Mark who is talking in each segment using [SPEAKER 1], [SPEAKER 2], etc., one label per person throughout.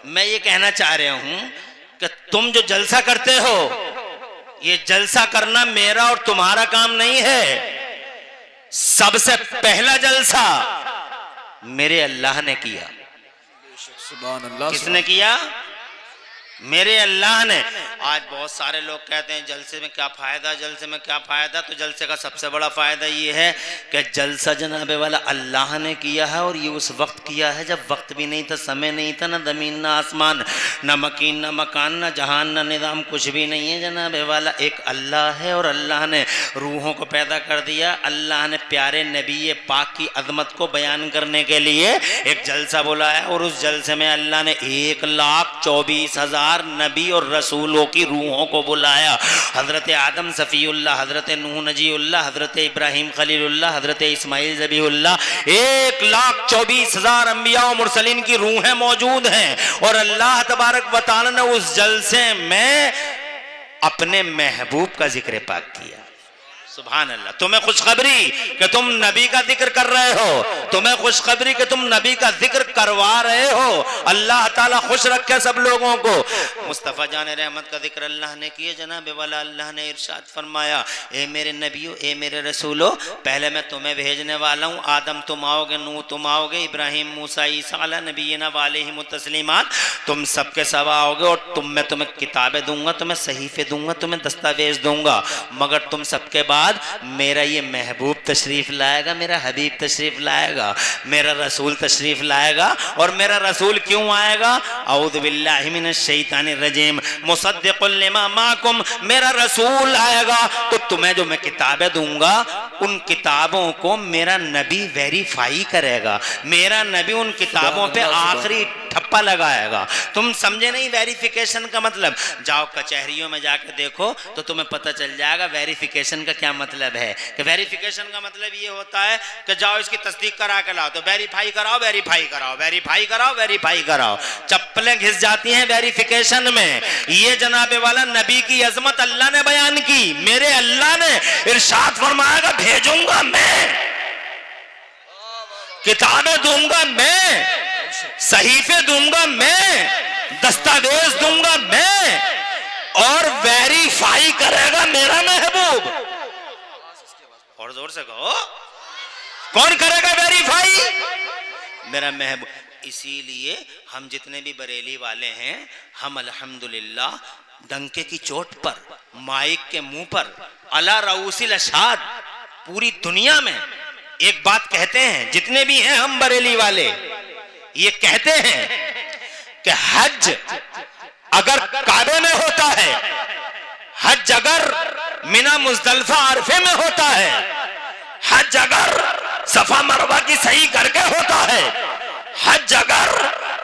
[SPEAKER 1] मैं ये कहना चाह रहा हूं कि तुम जो जलसा करते हो, ये जलसा करना मेरा और तुम्हारा काम नहीं है। सबसे पहला जलसा मेरे अल्लाह ने किया।
[SPEAKER 2] सुभान अल्लाह।
[SPEAKER 1] किसने किया? मेरे अल्लाह ने। आज बहुत सारे लोग कहते हैं जलसे में क्या फायदा, जलसे में क्या फायदा। तो जलसे का सबसे बड़ा फायदा ये है कि जलसा जनाबे वाला अल्लाह ने किया है, और ये उस वक्त किया है जब वक्त भी नहीं था, समय नहीं था, ना जमीन ना आसमान, ना मकीन ना मकान, ना जहान ना निज़ाम, कुछ भी नहीं है जनाबे वाला। एक अल्लाह है और अल्लाह ने रूहों को पैदा कर दिया। अल्लाह ने प्यारे नबी पाक की अजमत को बयान करने के लिए एक जलसा बुलाया, और उस जलसे में अल्लाह ने 1,24,000 नबी और रसूलों की रूहों को बुलाया। हजरत आदम सफ़ीउल्लाह, हजरत नूह नजीउल्लाह, हजरत इब्राहिम खलीलुल्लाह, हजरत इस्माइल ज़बीहुल्लाह, 1,24,000 अंबिया और मुरसलीन की रूहें मौजूद हैं। और अल्लाह तबारक व तआला ने उस जलसे में अपने महबूब का जिक्र पाक किया। सुभान अल्लाह। तुम्हें खुशखबरी कि तुम नबी का जिक्र कर रहे हो, तुम्हें खुशखबरी कि तुम नबी का जिक्र करवा रहे हो। अल्लाह ताला खुश रखे सब लोगों को। मुस्तफ़ा जान रहमत का जिक्र अल्लाह ने किया जनाब वाला। अल्लाह ने इरशाद फरमाया, ए मेरे नबियों, ए मेरे रसूलों, पहले मैं तुम्हें भेजने वाला हूँ। आदम तुम आओगे, नूह तुम आओगे, इब्राहिम मूसा ईसा अला नबीना वालैहिम तस्लीमात, तुम सबके सब आओगे, और मैं तुम्हें किताबें दूंगा, तुम्हें सहीफे दूंगा, तुम्हें दस्तावेज दूंगा। मगर तुम सबके बाद मेरा ये महबूब तशरीफ लाएगा, मेरा हबीब तशरीफ लाएगा, मेरा रसूल तशरीफ लाएगा। और मेरा रसूल क्यों आएगा? औज़ु बिल्लाहि मिनश शैतानिर रजीम, मुसद्दिक़ुल लिमा माकुम, मेरा रसूल आएगा तो तुम्हें जो मैं किताबें दूंगा, उन किताबों को मेरा नबी वेरीफाई करेगा। मेरा नबी उन किताबों पे आखिरी ठप्पा लगाएगा। तुम समझे नहीं वेरिफिकेशन का मतलब? जाओ कचहरियों में जाकर देखो तो तुम्हें पता चल जाएगा वेरिफिकेशन का क्या मतलब है। कि वेरिफिकेशन का मतलब ये होता है कि जाओ इसकी तस्दीक करा के लाओ, तो वेरीफाई कराओ, वेरीफाई कराओ, वेरीफाई कराओ, वेरीफाई कराओ। चप्पलें घिस जाती हैं वेरिफिकेशन में। ये जनाबे वाला नबी की अजमत अल्लाह ने बयान की। मेरे अल्लाह ने इरशाद फरमाएगा, भेजूंगा मैं, किताबें दूंगा मैं, सहीफे दूंगा मैं, दस्तावेज दूंगा मैं, और वेरीफाई करेगा मेरा महबूब। और जोर से कहो, कौन करेगा वेरीफाई? मेरा महबूब। इसीलिए हम जितने भी बरेली वाले हैं, हम अल्हम्दुलिल्लाह डंके की चोट पर, माइक के मुंह पर, अला रऊसिल अशहाद, पूरी दुनिया में एक बात कहते हैं, जितने भी हैं हम बरेली वाले, ये कहते हैं कि हज अगर काबे में होता है, हज अगर मिना मुज़दलिफा अरफे में होता है, हज अगर सफा मरवा की सही करके होता है, हज अगर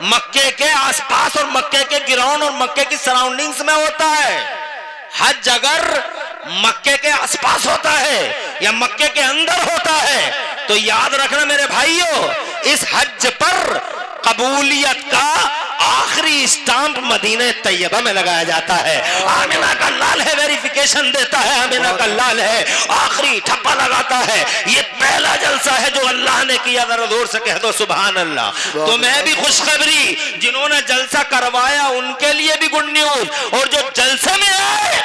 [SPEAKER 1] मक्के के आसपास और मक्के के ग्राउंड और मक्के की सराउंडिंग्स में होता है, हज अगर मक्के के आसपास होता है या मक्के के अंदर होता है, तो याद रखना मेरे भाइयों, इस हज पर कबूलियत का आखिरी स्टाम्प मदीने तैयबा में लगाया जाता है। आमिना का लाल है, वेरिफिकेशन देता है, आमिना का लाल है, आखिरी ठप्पा लगाता है। ये पहला जलसा है जो अल्लाह ने किया। जरा जोर से कह दो सुभान अल्लाह। तो मैं भी खुशखबरी, जिन्होंने जलसा करवाया उनके लिए भी गुड न्यूज, और जो जलसे में आए,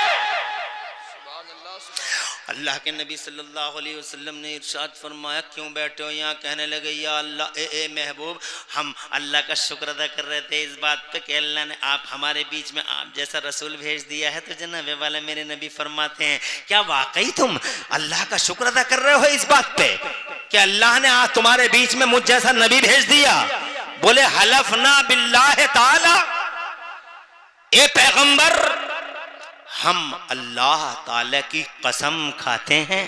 [SPEAKER 1] अल्लाह के नबी सल्लल्लाहु अलैहि वसल्लम ने इरशाद फरमाया, क्यों बैठे हो यहाँ? कहने लगे, या अल्लाह, ए महबूब, हम अल्लाह का शुक्र अदा कर रहे थे इस बात पे कि अल्लाह ने आप हमारे बीच में आप जैसा रसूल भेज दिया है। तो जनाबे वाला मेरे नबी फरमाते हैं, क्या वाकई तुम अल्लाह का शुक्र अदा कर रहे हो इस बात पे कि अल्लाह ने आज तुम्हारे बीच में मुझ जैसा नबी भेज दिया? बोले, हलफना बिल्लाह ताला, ए पैगंबर, हम अल्लाह ताला की कसम खाते हैं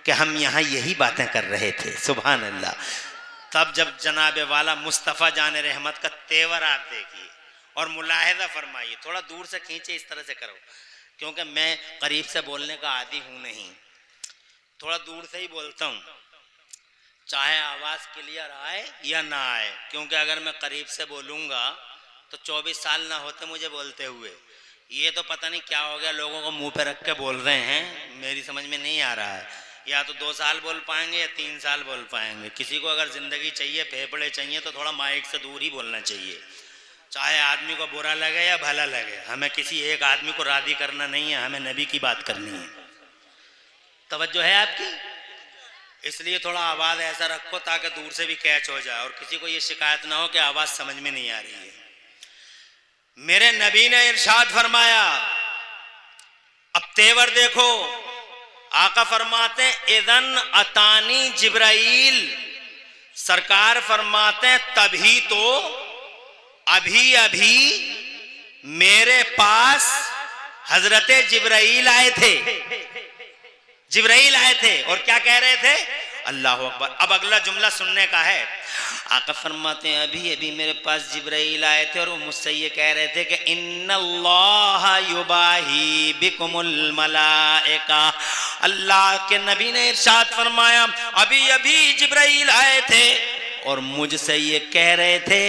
[SPEAKER 1] कि हम यहाँ यही बातें कर रहे थे। सुभान अल्लाह। तब जब जनाबे वाला मुस्तफ़ा जान रहमत का तेवर आप देखिए और मुलाहिजा फरमाइए, थोड़ा दूर से खींचे, इस तरह से करो, क्योंकि मैं करीब से बोलने का आदी हूँ नहीं, थोड़ा दूर से ही बोलता हूँ, चाहे आवाज़ क्लियर आए या ना आए। क्योंकि अगर मैं करीब से बोलूँगा तो 24 साल ना होते मुझे बोलते हुए। ये तो पता नहीं क्या हो गया, लोगों को मुंह पे रख के बोल रहे हैं, मेरी समझ में नहीं आ रहा है। या तो 2 साल बोल पाएंगे या 3 साल बोल पाएंगे। किसी को अगर ज़िंदगी चाहिए, फेफड़े चाहिए, तो थोड़ा माइक से दूर ही बोलना चाहिए। चाहे आदमी को बुरा लगे या भला लगे, हमें किसी एक आदमी को राजी करना नहीं है, हमें नबी की बात करनी है। तवज्जो है आपकी? इसलिए थोड़ा आवाज ऐसा रखो ताकि दूर से भी कैच हो जाए और किसी को ये शिकायत ना हो कि आवाज समझ में नहीं आ रही है। मेरे नबी ने इरशाद फरमाया, अब तेवर देखो, आका फरमाते इदन अतानी जिब्राइल, सरकार फरमाते तभी तो अभी अभी मेरे पास हजरते जिब्राइल आए थे। जिब्राइल आए थे और क्या कह रहे थे? अल्लाह अकबर। अब अगला जुमला सुनने का है। आका फरमाते हैं अभी अभी मेरे पास जिब्राइल आए थे और वो मुझसे ये कह रहे थे कि इन्नल्लाह युबाही बिकुमुल मलाइका। अल्लाह के नबी ने इरशाद फरमाया अभी अभी जिब्राइल आए थे और मुझसे ये कह रहे थे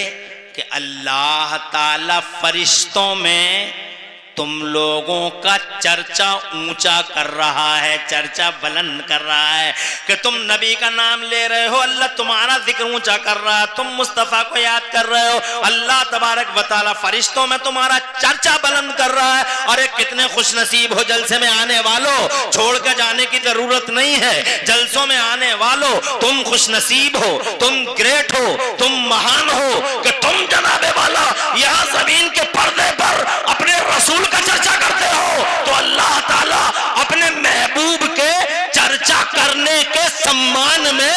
[SPEAKER 1] कि अल्लाह ताला फरिश्तों में तुम लोगों का चर्चा ऊंचा कर रहा है, चर्चा बुलंद कर रहा है कि तुम नबी का नाम ले रहे हो, अल्लाह तुम्हारा जिक्र ऊंचा कर रहा है, तुम मुस्तफा को याद कर रहे हो, अल्लाह तबारक व तआला फरिश्तों में तुम्हारा चर्चा बुलंद कर रहा है। अरे कितने खुश नसीब हो जलसे में आने वालों, छोड़ के जाने की जरूरत नहीं है। जलसों में आने वालों तुम खुश नसीब हो, तुम ग्रेट हो, तुम महान हो कि तुम जनाबे वाला यहाँ जमीन के पर्दे पर अपने रसूल का चर्चा करते हो, तो अल्लाह ताला अपने महबूब के चर्चा करने के सम्मान में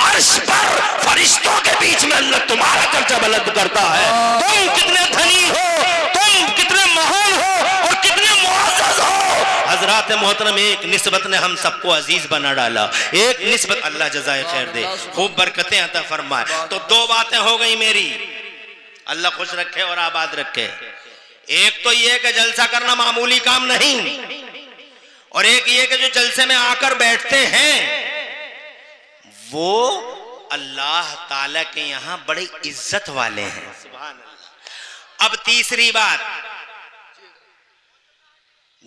[SPEAKER 1] अर्श पर फरिश्तों के बीच में अल्लाह तुम्हारा चर्चा बुलंद करता है। तुम कितने धनी हो, तुम कितने महान हो और कितने मुअज़्ज़ज़ हो। हजरात मोहतरम, एक निस्बत ने हम सबको अजीज बना डाला, एक निस्बत, अल्लाह जज़ाए खैर दे, खूब बरकतें अता फरमाए। तो दो बातें हो गई मेरी, अल्लाह खुश रखे और आबाद रखे। एक तो ये कि जलसा करना मामूली काम नहीं, और एक ये कि जो जलसे में आकर बैठते हैं वो अल्लाह ताला के यहां बड़ी इज्जत वाले हैं। सुभान अल्लाह। अब तीसरी बात,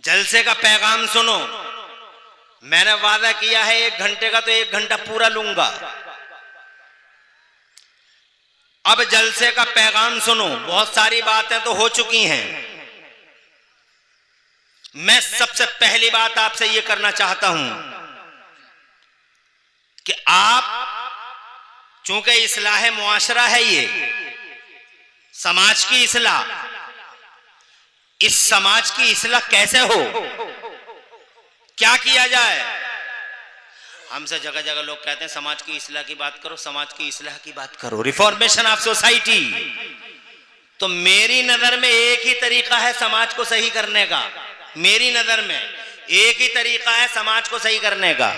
[SPEAKER 1] जलसे का पैगाम सुनो। मैंने वादा किया है 1 घंटे का, तो 1 घंटा पूरा लूंगा। अब जलसे का पैगाम सुनो। बहुत सारी बातें तो हो चुकी हैं। मैं सबसे पहली बात आपसे यह करना चाहता हूं कि आप, चूंकि इस्लाह मुआशरा है, ये समाज की इस्लाह, इस समाज की इस्लाह कैसे हो, क्या किया जाए? हमसे जगह जगह लोग कहते हैं समाज की इस्लाह की बात करो, समाज की इस्लाह की बात करो, रिफॉर्मेशन ऑफ सोसाइटी। तो मेरी नजर में एक ही तरीका है समाज को सही करने का। मेरी नजर में एक ही तरीका है समाज को सही करने का।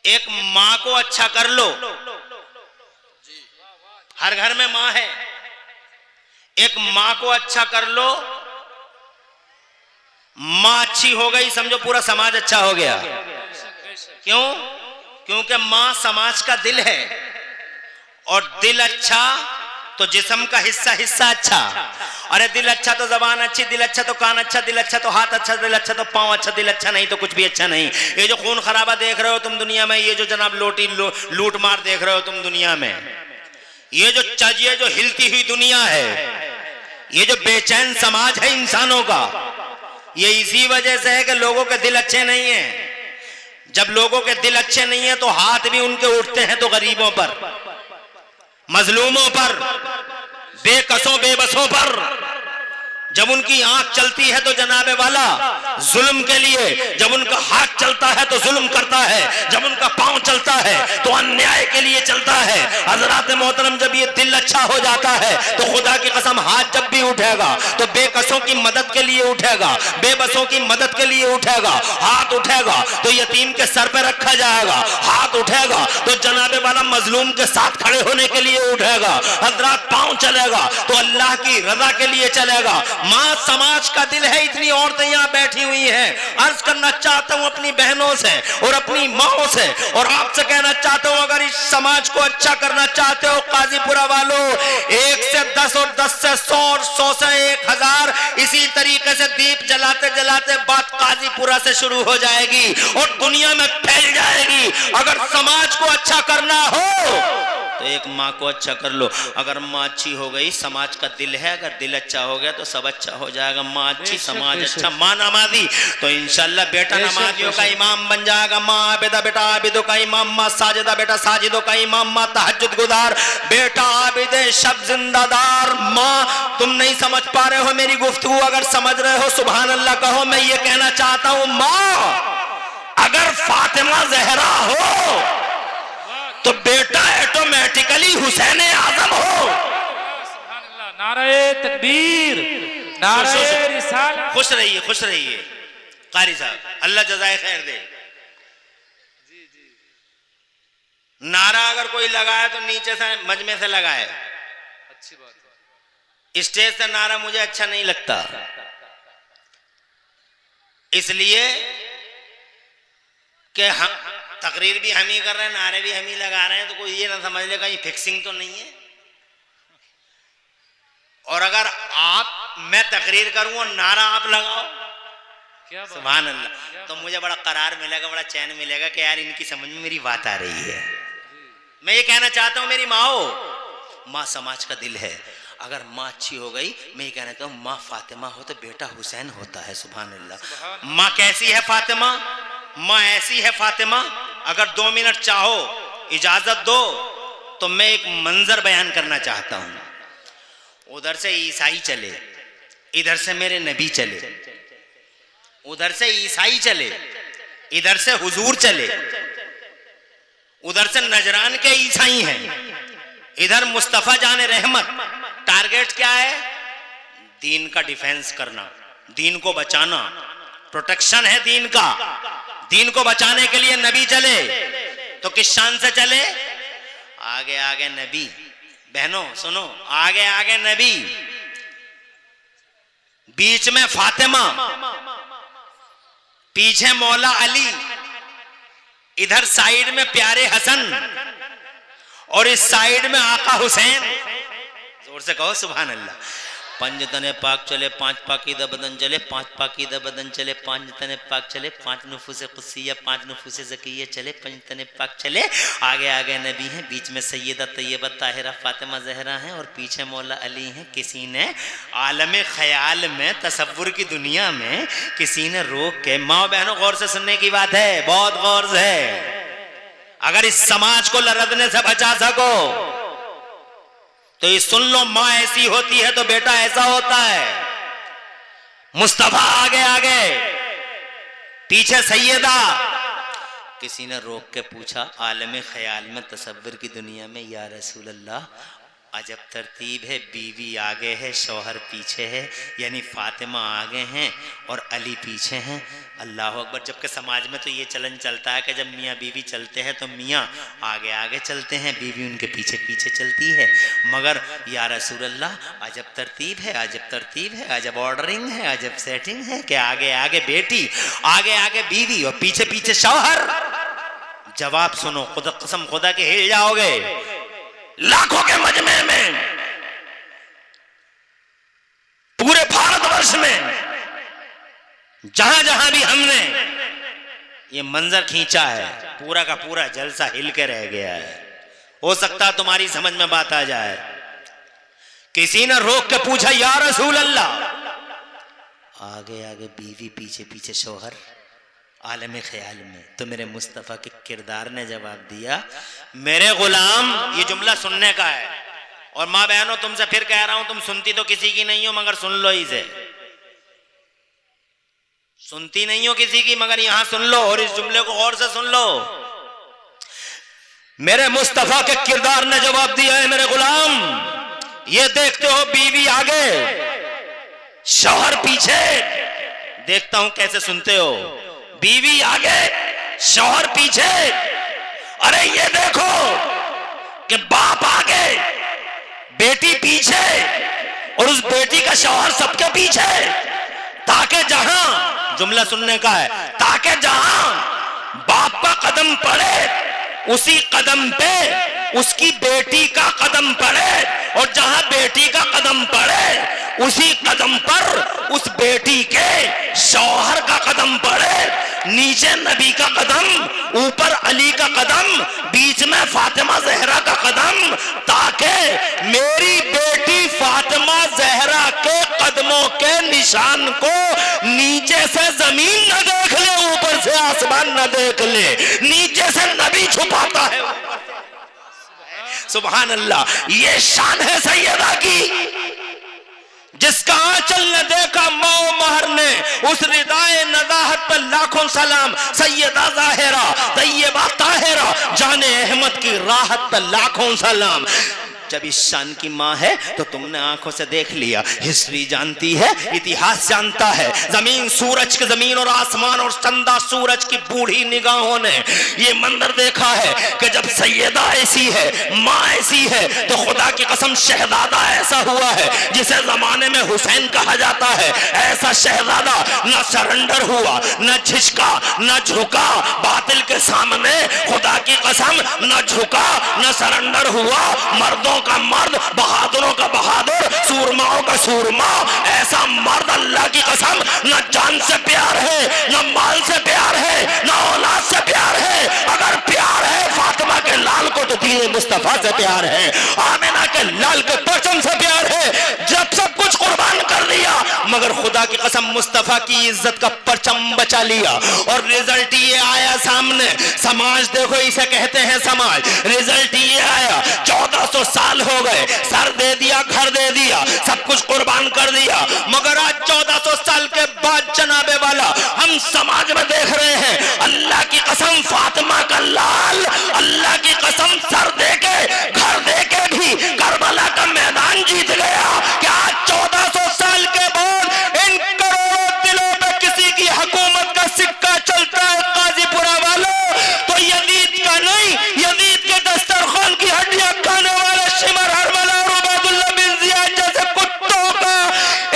[SPEAKER 1] एक मां को अच्छा कर लो, हर घर में मां है, एक मां को अच्छा कर लो, मां अच्छी हो गई, समझो पूरा समाज अच्छा हो गया। क्यों? क्योंकि मां समाज का दिल है, और दिल अच्छा तो जिस्म का हिस्सा हिस्सा अच्छा। अरे दिल अच्छा तो जबान अच्छी, दिल अच्छा तो कान अच्छा, दिल अच्छा तो हाथ अच्छा, दिल अच्छा तो पांव अच्छा, दिल अच्छा नहीं तो कुछ भी अच्छा नहीं। ये जो खून खराबा देख रहे हो तुम दुनिया में, ये जो जनाब लूट मार देख रहे हो तुम दुनिया में, ये जो हिलती हुई दुनिया है, ये जो बेचैन समाज है इंसानों का, ये इसी वजह से है कि लोगों के दिल अच्छे नहीं हैं। जब लोगों के दिल अच्छे नहीं है तो हाथ भी उनके उठते हैं तो गरीबों पर, मजलूमों पर, बेकसों बेबसों पर। जब उनकी आंख चलती है तो जनाबे वाला जुल्म के लिए, जब उनका हाथ चलता है तो जुल्म करता है, जब उनका पांव चलता है तो अन्याय के लिए चलता है। हजरात मोहतरम, जब ये दिल अच्छा हो जाता है तो खुदा की कसम हाथ जब भी उठेगा तो बेकसों की मदद के लिए उठेगा, बेबसों की मदद के लिए उठेगा। हाथ उठेगा तो यतीम के सर पे रखा जाएगा, हाथ उठेगा तो जनाबे वाला मजलूम के साथ खड़े होने के लिए उठेगा। हजरात पांव चलेगा तो अल्लाह की रजा के लिए चलेगा। मां समाज का दिल है। इतनी औरतें यहां बैठी हुई हैं। अर्ज करना चाहता हूं अपनी बहनों से और अपनी माओं से, और आपसे कहना चाहता हूं, अगर इस समाज को अच्छा करना चाहते हो काजीपुरा वालों, 1 से 10 और 10 से 100 और 100 से 1000 इसी तरीके से दीप जलाते जलाते बात काजीपुरा से शुरू हो जाएगी और दुनिया में फैल जाएगी। अगर समाज को अच्छा करना हो तो एक माँ को अच्छा कर लो। अगर माँ अच्छी हो गई, समाज का दिल है, अगर दिल अच्छा हो गया तो सब अच्छा हो जाएगा। माँ अच्छी, समाज अच्छा। माँ नमाजी तो इंशाल्लाह बेटा नमाजियों का इमाम बन जाएगा। माँ आबिदा, बेटा आबिदों का इमाम। माँ साजिदा, बेटा साजिदों का इमाम। माँ तहज्जुद गुजार, बेटा आबिदे शब जिंदादार। माँ तुम नहीं समझ पा रहे हो मेरी गुफ्तगू, अगर समझ रहे हो सुभान अल्लाह कहो। मैं ये कहना चाहता हूँ, माँ अगर फातिमा जहरा हो तो बेटा ऑटोमेटिकली हुसैन आजम हो।
[SPEAKER 3] नारे तकबीर, नारे रिसालत।
[SPEAKER 1] खुश रहिए, खुश रहिए कारी साहब, अल्लाह जज़ाए खैर दे। नारा अगर कोई लगाए तो नीचे से मजमे से लगाए।
[SPEAKER 3] अच्छी बात है।
[SPEAKER 1] स्टेज से नारा मुझे अच्छा नहीं लगता, इसलिए कि हम तकरीर भी हम ही कर रहे हैं, नारे भी हम ही लगा रहे हैं, तो कोई ये ना समझ ले कहीं फिक्सिंग तो नहीं है। और अगर मैं तकरीर करूं और नारा आप लगाओ,
[SPEAKER 3] क्या
[SPEAKER 1] सुभान अल्लाह, तो मुझे बड़ा करार मिलेगा, बड़ा चैन मिलेगा कि यार इनकी समझ में मेरी बात आ रही है। मैं ये कहना चाहता हूं, मेरी माँ समाज का दिल है। अगर माँ अच्छी हो गई, मैं ये कहना चाहता हूं, माँ फातिमा हो तो बेटा हुसैन होता है। सुभान अल्लाह। माँ कैसी है फातिमा? माँ ऐसी है फातिमा, अगर 2 मिनट चाहो इजाजत दो तो मैं एक मंजर बयान करना चाहता हूं। उधर से ईसाई चले, इधर से मेरे नबी चले। उधर से ईसाई चले, इधर से हुजूर चले। उधर से नजरान के ईसाई हैं, इधर मुस्तफा जाने रहमत। टारगेट क्या है? दीन का डिफेंस करना, दीन को बचाना। प्रोटेक्शन है दीन का। दीन को बचाने के लिए नबी चले तो किस शान से चले? आगे आगे नबी। बहनों सुनो, आगे आगे नबी, बीच में फातिमा, पीछे मौला अली, इधर साइड में प्यारे हसन और इस साइड में आका हुसैन। जोर से कहो सुभान अल्लाह। 5 तने पाक चले, 5 पाकीदा बदन चले, 5 पाकीदा बदन चले, 5 तने पाक चले, 5 नुफूसे कुस्सिया, 5 नुफूसे ज़किया चले, 5 तने पाक चले। आगे आगे नबी हैं, बीच में सैयदा तैयबा ताहिरा फातिमा जहरा हैं और पीछे मौला अली हैं। किसी ने आलम ख्याल में, तसव्वुर की दुनिया में किसी ने रोक के, माँ बहनों गौर से सुनने की बात है, बहुत गौर से। अगर इस समाज को लरदने से बचा सको तो ये सुन लो, माँ ऐसी होती है तो बेटा ऐसा होता है। मुस्तफा आगे आगे, पीछे सैयदा। किसी ने रोक के पूछा आलम ख्याल में, तसव्वुर की दुनिया में, या रसूल अल्लाह अजब तरतीब है, बीवी आगे है, शौहर पीछे है, यानी फातिमा आगे हैं और अली पीछे हैं। अल्लाह अकबर। जबकि समाज में तो ये चलन चलता है कि जब मियाँ बीवी चलते हैं तो मियाँ आगे आगे चलते हैं, बीवी उनके पीछे पीछे चलती है। मगर या रसूल अल्लाह अजब तरतीब है, अजब तरतीब है, अजब ऑर्डरिंग है, अजब सेटिंग है कि आगे आगे बेटी, आगे आगे बीवी और पीछे पीछे शौहर। जवाब सुनो, खुदा कसम खुदा के हिल जाओगे। लाखों के मजमे में, पूरे भारतवर्ष में जहां जहां भी हमने ये मंजर खींचा है, पूरा का पूरा जलसा हिल के रह गया है। हो सकता है तुम्हारी समझ में बात आ जाए। किसी ने रोक के पूछा या रसूल अल्लाह, आगे आगे बीवी पीछे पीछे शौहर, आलम ख्याल में, तो मेरे मुस्तफ़ा के किरदार ने जवाब दिया, मेरे गुलाम, ये जुमला सुनने का है। और माँ बहनों तुमसे फिर कह रहा हूं, तुम सुनती तो किसी की नहीं हो मगर सुन लो इसे। सुनती नहीं हो किसी की मगर यहां सुन लो और इस जुमले को गौर से सुन लो। मेरे मुस्तफ़ा के किरदार ने जवाब दिया है, मेरे गुलाम ये देखते हो बीवी आगे शौहर पीछे, देखता हूं कैसे सुनते हो। बीवी आगे शौहर पीछे, अरे ये देखो कि बाप आगे बेटी पीछे और उस बेटी का शौहर सबके पीछे, ताकि जहां, जुमला सुनने का है, ताकि जहां बाप का कदम पड़े उसी कदम पे उसकी बेटी का कदम पड़े, और जहां बेटी का कदम पड़े उसी कदम पर उस बेटी के शौहर का कदम पड़े। नीचे नबी का कदम, ऊपर अली का कदम, बीच में फातिमा जहरा का कदम, ताकि मेरी बेटी फातिमा जहरा के कदमों के निशान को नीचे से जमीन न देख ले, ऊपर से आसमान न देख ले। नीचे से नबी छुपाता है, सुभान अल्लाह। ये शान है सैयदा की, जिसका आंचल न देखा मौ महर ने, उस रिदाए नज़ाहत पर लाखों सलाम। सैयदा ज़ाहिरा तैयबा ताहिरा जाने अहमद की राहत पर लाखों सलाम। जब इस शान की माँ है तो तुमने आंखों से देख लिया, हिस्ट्री जानती है, इतिहास जानता है। जमीन और आसमान और चंदा सूरज की बूढ़ी निगाहों ने ये मंजर देखा है कि जब सैयदा ऐसी है, माँ ऐसी है, तो खुदा की कसम शहजादा ऐसा हुआ है जिसे जमाने में हुसैन कहा जाता है। ऐसा शहजादा न सरेंडर हुआ, न झिझका, न झुका बातिल के सामने। खुदा की कसम न झुका न सरेंडर हुआ, मर्दों का मर्द, बहादुरों का बहादुर, सूरमाओं का सूरमा। ऐसा मर्द अल्लाह की कसम न जान से प्यार है, न माल से प्यार है, न औलाद से प्यार है। अगर प्यार है फातिमा के लाल को तो दीन मुस्तफा से प्यार है, आमिना के लाल के परचम से प्यार है। जब सब कुछ कुर्बान कर दिया मगर खुदा की कसम मुस्तफा की इज्जत का परचम बचा लिया। और रिजल्ट ये आया सामने। समाज देखो, इसे कहते हैं समाज। रिजल्ट ये आया, 1400 साल हो गए, सर दे दिया, घर दे दिया, सब कुछ कुर्बान कर दिया, मगर आज 1400 साल के बाद जनाबे वाला हम समाज में देख रहे हैं, अल्लाह की कसम फातिमा का लाल, अल्लाह की कसम सर दे के, घर दे के भी करबला का मैदान जीत गया। क्या 1400 साल के बाद इन करोड़ों दिलों पे किसी की हुकूमत का सिक्का चलता है काजीपुरा वालों, तो यजीद का नहीं, यजीद के दस्तरखान की हड्डियां खाने वाले शिमर हरमला और उबैदुल्लाह बिन जियाद जैसे कुत्तों का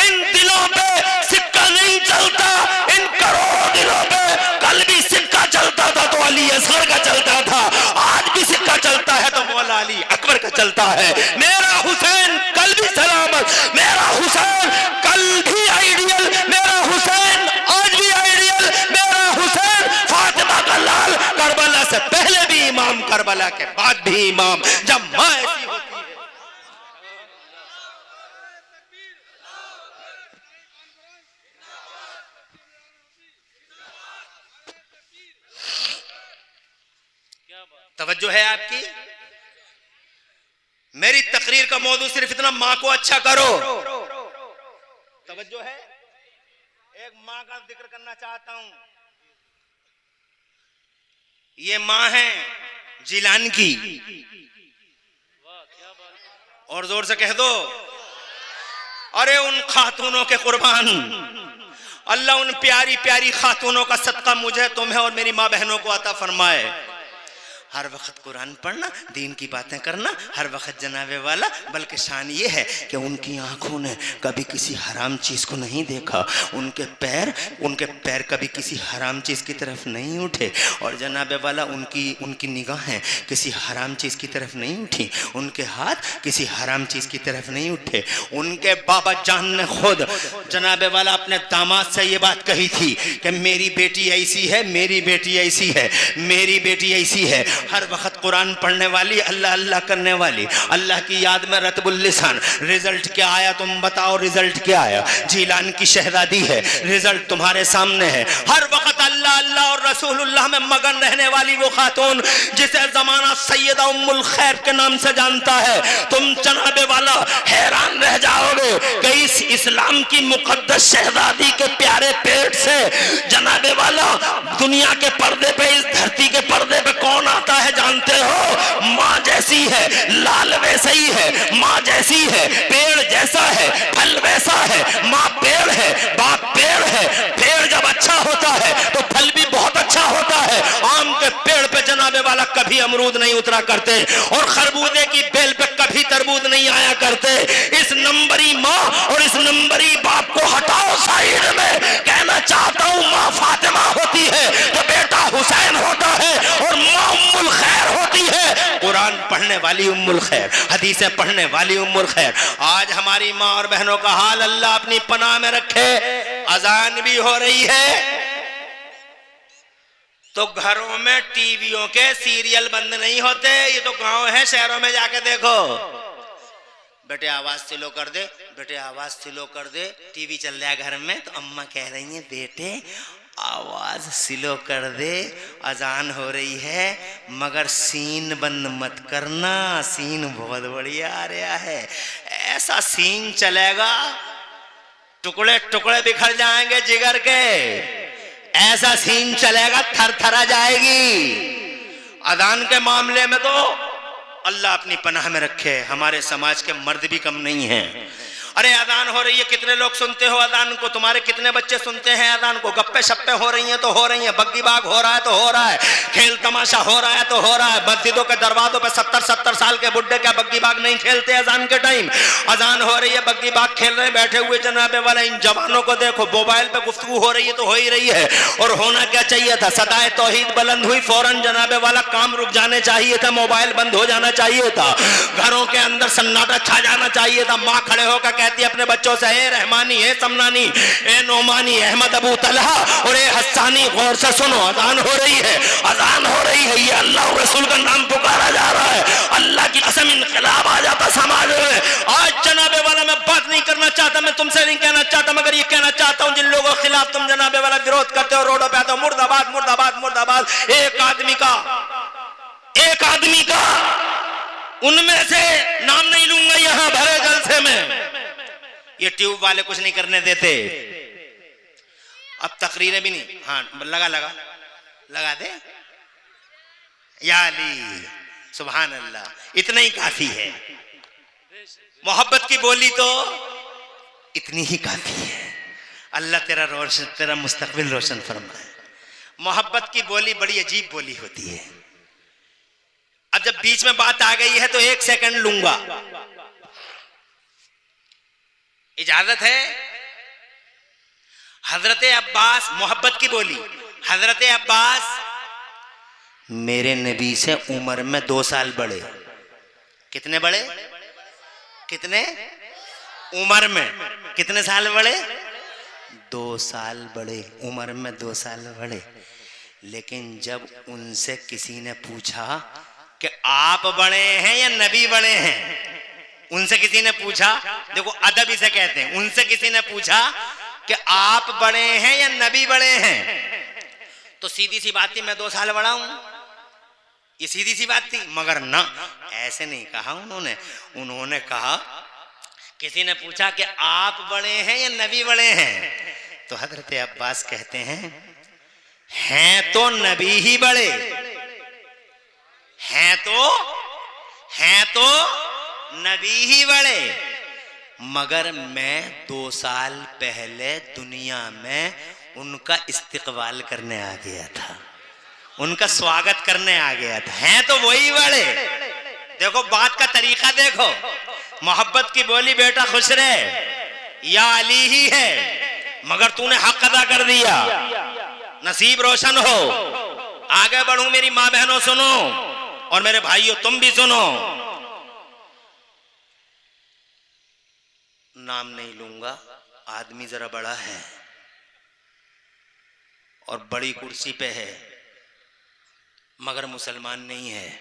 [SPEAKER 1] इन दिलों पे सिक्का नहीं चलता। इन करोड़ों दिलों पे कल भी सिक्का चलता था तो अली असगर का चलता था, आज भी सिक्का चलता है तो मौला अली अकबर का चलता है। मेरा हुसैन कल भी सलामत, मेरा हुसैन कल भी आइडियल, मेरा हुसैन आज भी आइडियल, मेरा हुसैन फातिमा का लाल, करबला से पहले भी इमाम, करबला के बाद भी इमाम। जब माँ ऐसी होती है, तवज्जो है आपकी। मेरी तकरीर का मौजू सिर्फ इतना, माँ को अच्छा करो। तवज्जो है। एक माँ का जिक्र करना चाहता हूं। ये माँ है जिलान की, और जोर से कह दो, अरे उन खातूनों के कुर्बान, अल्लाह उन प्यारी प्यारी खातूनों का सदका मुझे, तुम्हें और मेरी माँ बहनों को अता फरमाए। हर वक्त कुरान पढ़ना, दीन की बातें करना, हर वक्त जनाबे वाला। बल्कि शान ये है कि उनकी आंखों ने कभी किसी हराम चीज़ को नहीं देखा, उनके पैर कभी किसी हराम चीज़ की तरफ नहीं उठे, और जनाबे वाला उनकी निगाहें किसी हराम चीज़ की तरफ नहीं उठी, उनके हाथ किसी हराम चीज़ की तरफ नहीं उठे। उनके बाबा जान ने खुद जनाबे वाला अपने दामाद से ये बात कही थी कि मेरी बेटी ऐसी है, मेरी बेटी ऐसी है, मेरी बेटी ऐसी है। हर वक्त कुरान पढ़ने वाली, अल्लाह अल्लाह करने वाली, अल्लाह की याद में रतबुल लिसान। रिजल्ट क्या आया तुम बताओ, रिजल्ट क्या आया? जिलान की शहजादी है, रिजल्ट तुम्हारे सामने है। हर वक्त अल्लाह अल्लाह और रसूलुल्लाह में मगन रहने वाली वो खातून जिसे जमाना सैयदा उम्मुल खैर के नाम से जानता है। तुम जनाबे वाला हैरान रह जाओगे कि इस इस्लाम की मुकद्दस शहजादी के प्यारे पेट से जनाबे वाला दुनिया के पर्दे पे, इस धरती के पर्दे पे कौन आता है जानते हो? माँ जैसी है, लाल वैसे ही है, माँ जैसी है, पेड़ जैसा है, फल वैसा है। माँ पेड़ है, बाप पेड़ है। पेड़ जब अच्छा होता है तो फल भी बहुत अच्छा होता है। आम के पेड़ पे जनाबे वाला कभी अमरूद नहीं उतरा करते, और खरबूजे की बेल पे कभी तरबूज नहीं आया करते। इस नंबरी माँ और इस नंबरी बाप को हटाओ साइड में। कहना चाहता हूँ, माँ फातिमा होती है तो बेटा हुसैन होता है, और माँ उम्मुल खैर होती है, कुरान पढ़ने वाली उम्मुल खैर, हदीसें पढ़ने वाली उम्मुल खैर। आज हमारी माँ और बहनों का हाल अल्लाह अपनी पनाह में रखे। अजान भी हो रही है, तो घरों में टीवियों के सीरियल बंद नहीं होते, ये तो गांव है, शहरों में जाके देखो। बेटे आवाज स्लो कर दे, बेटे आवाज स्लो कर दे, टीवी चल रहा है घर में तो अम्मा कह रही है बेटे आवाज स्लो कर दे, अजान हो रही है, मगर सीन बंद मत करना, सीन बहुत बढ़िया आ रहा है। ऐसा सीन चलेगा टुकड़े टुकड़े बिखर जाएंगे जिगर के, ऐसा सीन चलेगा थर थरा जाएगी। अजान के मामले में तो अल्लाह अपनी पनाह में रखे, हमारे समाज के मर्द भी कम नहीं हैं। अरे अजान हो रही है, कितने लोग सुनते हो अजान को, तुम्हारे कितने बच्चे सुनते हैं अजान को? गप्पे शप्पे हो रही हैं तो हो रही हैं, बग्गी बाग हो रहा है तो हो रहा है, खेल तमाशा हो रहा है तो हो रहा है। मस्जिदों के दरवाजों पे 70-70 साल के बुड्ढे क्या बग्गी बाग नहीं खेलते अजान के टाइम? अजान हो रही है, बग्गी बाग खेल रहे बैठे हुए जनाबे वाला। इन जवानों को देखो, मोबाइल पे गुफ्तगू हो रही है तो हो ही रही है। और होना क्या चाहिए था? सदाए तौहीद बुलंद हुई, फौरन जनाबे वाला काम रुक जाने चाहिए था, मोबाइल बंद हो जाना चाहिए था, घरों के अंदर सन्नाटा छा जाना चाहिए था। माँ खड़े होकर कहती है अपने बच्चों से, ए रहमानी, ए समनानी, ए नोमानी, अहमद अबू तलहा और ए हस्सानी, गौर से सुनो, अजान हो रही है, अजान हो रही है, ये अल्लाह और रसूल का नाम पुकारा जा रहा है। अल्लाह की कसम इनकलाब आ जाता समाज में। आज जनाबे वाला मैं बात नहीं करना चाहता, मैं तुमसे नहीं कहना चाहता, मगर ये कहना चाहता हूं जिन लोगों के खिलाफ तुम जनाबे वाला विरोध करते हो, रोडों पे आते हो, मुर्दाबाद मुर्दाबाद मुर्दाबाद। एक आदमी का उनमें से नाम नहीं लूंगा यहां भरे जलसे में, ये ट्यूब वाले कुछ नहीं करने देते। अब तकरीरें भी नहीं, हाँ लगा दे या अली, सुभान अल्लाह, इतना ही काफी है। मोहब्बत की बोली तो इतनी ही काफी है। अल्लाह तेरा मुस्तकबिल रोशन फरमाए। मोहब्बत की बोली बड़ी अजीब बोली होती है। अब जब बीच में बात आ गई है तो 1 सेकंड लूंगा, इजाजत है? हजरत अब्बास, मोहब्बत की बोली, हजरत अब्बास मेरे नबी से उम्र में 2 साल बड़े। कितने बड़े? कितने? उम्र में कितने साल बड़े? 2 साल बड़े, उम्र में 2 साल बड़े। लेकिन जब उनसे किसी ने पूछा कि आप बड़े हैं या नबी बड़े हैं, उनसे किसी ने पूछा, देखो अदब इसे कहते हैं, उनसे किसी ने पूछा कि आप बड़े हैं या नबी बड़े हैं, तो सीधी सी बात थी मैं 2 साल बड़ा हूं, ये सीधी सी बात थी। मगर ना, ऐसे नहीं कहा उन्होंने कहा, किसी ने पूछा कि आप बड़े हैं या नबी बड़े हैं, तो हजरत अब्बास कहते हैं तो नबी ही बड़े, हैं तो नबी ही बड़े, मगर मैं 2 साल पहले दुनिया में उनका इस्तिकबाल करने आ गया था, उनका स्वागत करने आ गया था। हैं तो वही बड़े। देखो बात का तरीका देखो, मोहब्बत की बोली बेटा खुश रहे, या अली ही है, मगर तूने हक अदा कर दिया, नसीब रोशन हो। आगे बढ़ूं मेरी माँ बहनों सुनो, और मेरे भाइयों तुम भी सुनो, नाम नहीं लूंगा, आदमी जरा बड़ा है और बड़ी कुर्सी पे है, मगर मुसलमान नहीं है।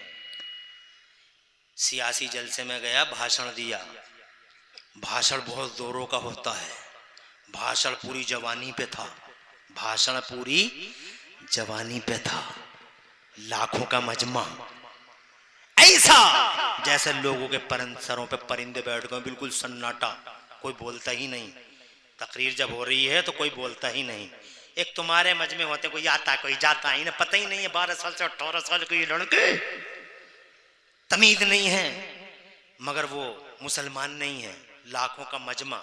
[SPEAKER 1] सियासी जलसे में गया, भाषण दिया, भाषण बहुत जोरों का होता है, भाषण पूरी जवानी पे था, भाषण पूरी जवानी पे था, लाखों का मजमा, ऐसा जैसे लोगों के सरों पे परिंदे बैठ गए, बिल्कुल सन्नाटा, कोई बोलता ही नहीं। तकरीर जब हो रही है तो कोई बोलता ही नहीं। एक तुम्हारे मजमे होते, कोई आता कोई जाता, इन्हें पता ही नहीं है 12 साल से 18 साल के ये लड़के, तमीज नहीं है, मगर वो मुसलमान नहीं है, लाखों का मजमा,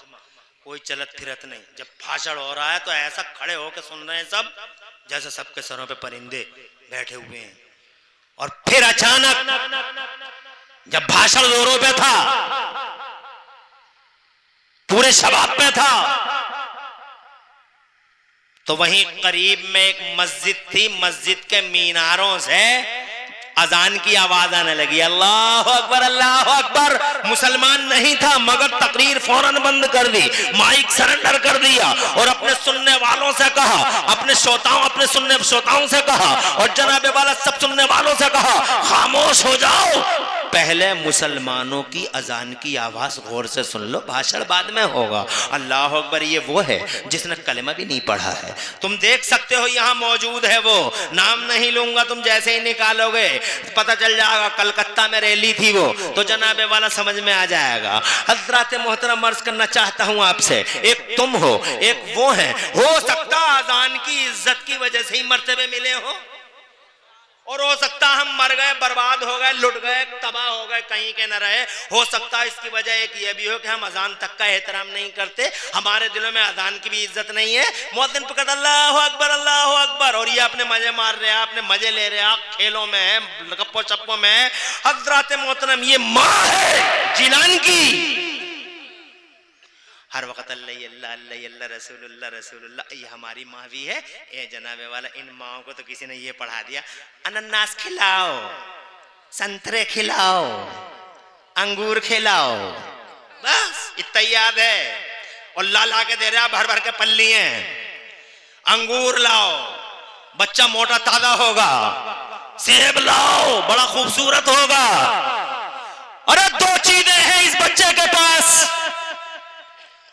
[SPEAKER 1] कोई चलत फिरत नहीं। जब भाषण हो रहा है तो ऐसा खड़े होकर सुन रहे हैं सब, जैसे सबके सरों पे परिंदे बैठे हुए हैं। और फिर अचानक जब भाषण जोरों पे था, पूरे शबाब पे था, तो वहीं करीब में एक मस्जिद थी, मस्जिद के मीनारों से अजान की आवाज आने लगी, अल्लाह अकबर अल्लाह अकबर। मुसलमान नहीं था मगर तकरीर फौरन बंद कर दी, माइक सरेंडर कर दिया और अपने सुनने वालों से कहा, अपने सुनने श्रोताओं से कहा और जनाबे वाला सब सुनने वालों से कहा, खामोश हो जाओ, पहले मुसलमानों की अजान की आवाज गौर से सुन लो, भाषण बाद में होगा। अल्लाह अकबर। ये वो है जिसने कलमा भी नहीं पढ़ा है। तुम देख सकते हो यहाँ मौजूद है वो, नाम नहीं लूंगा, तुम जैसे ही निकालोगे पता चल जाएगा। कलकत्ता में रैली थी वो, तो जनाबे वाला समझ में आ जाएगा। हजरत मोहतरम अर्ज करना चाहता हूं आपसे, एक तुम हो, एक वो है। हो सकता अजान की इज्जत की वजह से ही मर्तबे मिले हो, और हो सकता हम मर गए, बर्बाद हो गए, लुट गए, तबाह हो गए, कहीं के न रहे। हो सकता इसकी वजह एक ये भी हो कि हम अजान तक का एहतराम नहीं करते, हमारे दिलों में अजान की भी इज्जत नहीं है। मुअज्जिन पे कहता अल्लाह अकबर, और ये अपने मजे मार रहे हैं, अपने मजे ले रहे हैं, खेलों में है, गप्पो चप्पो में है। हजरत मोहतरम ये माँ है जिलान की, हर वक्त अल्लाह अल्लाह रसूलुल्लाह रसूलुल्लाह, ये हमारी माँ भी है। ए जनाबे वाला, इन माओ को तो किसी ने ये पढ़ा दिया, अनन्नास खिलाओ, संतरे खिलाओ, अंगूर खिलाओ, बस इतना याद है। और ला के दे रहा भर भर के पल्ली हैं, अंगूर लाओ बच्चा मोटा ताजा होगा, सेब लाओ बड़ा खूबसूरत होगा। अरे दो चीजें हैं इस बच्चे के पास,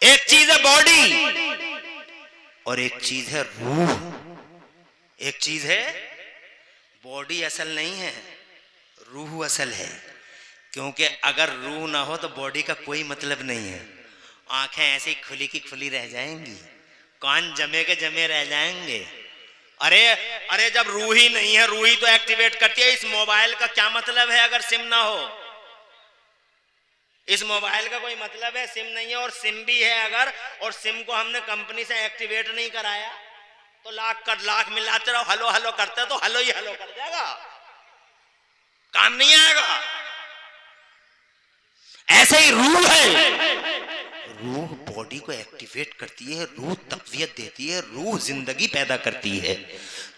[SPEAKER 1] एक चीज है बॉडी और एक चीज है रूह। एक चीज है बॉडी असल नहीं है, रूह असल है। क्योंकि अगर रूह ना हो तो बॉडी का कोई मतलब नहीं है। आंखें ऐसी खुली की खुली रह जाएंगी, कान जमे के जमे रह जाएंगे। अरे जब रूह ही नहीं है, रूह ही तो एक्टिवेट करती है। इस मोबाइल का क्या मतलब है अगर सिम ना हो? इस मोबाइल का कोई मतलब है, सिम नहीं है। और सिम भी है अगर, और सिम को हमने कंपनी से एक्टिवेट नहीं कराया तो लाख मिलाते रहो, हलो हलो करते तो हलो ही हलो कर जाएगा, काम नहीं आएगा। ऐसे ही रूह है, रूह बॉडी को एक्टिवेट करती है, रूह तक़वियत देती है, रूह जिंदगी पैदा करती है।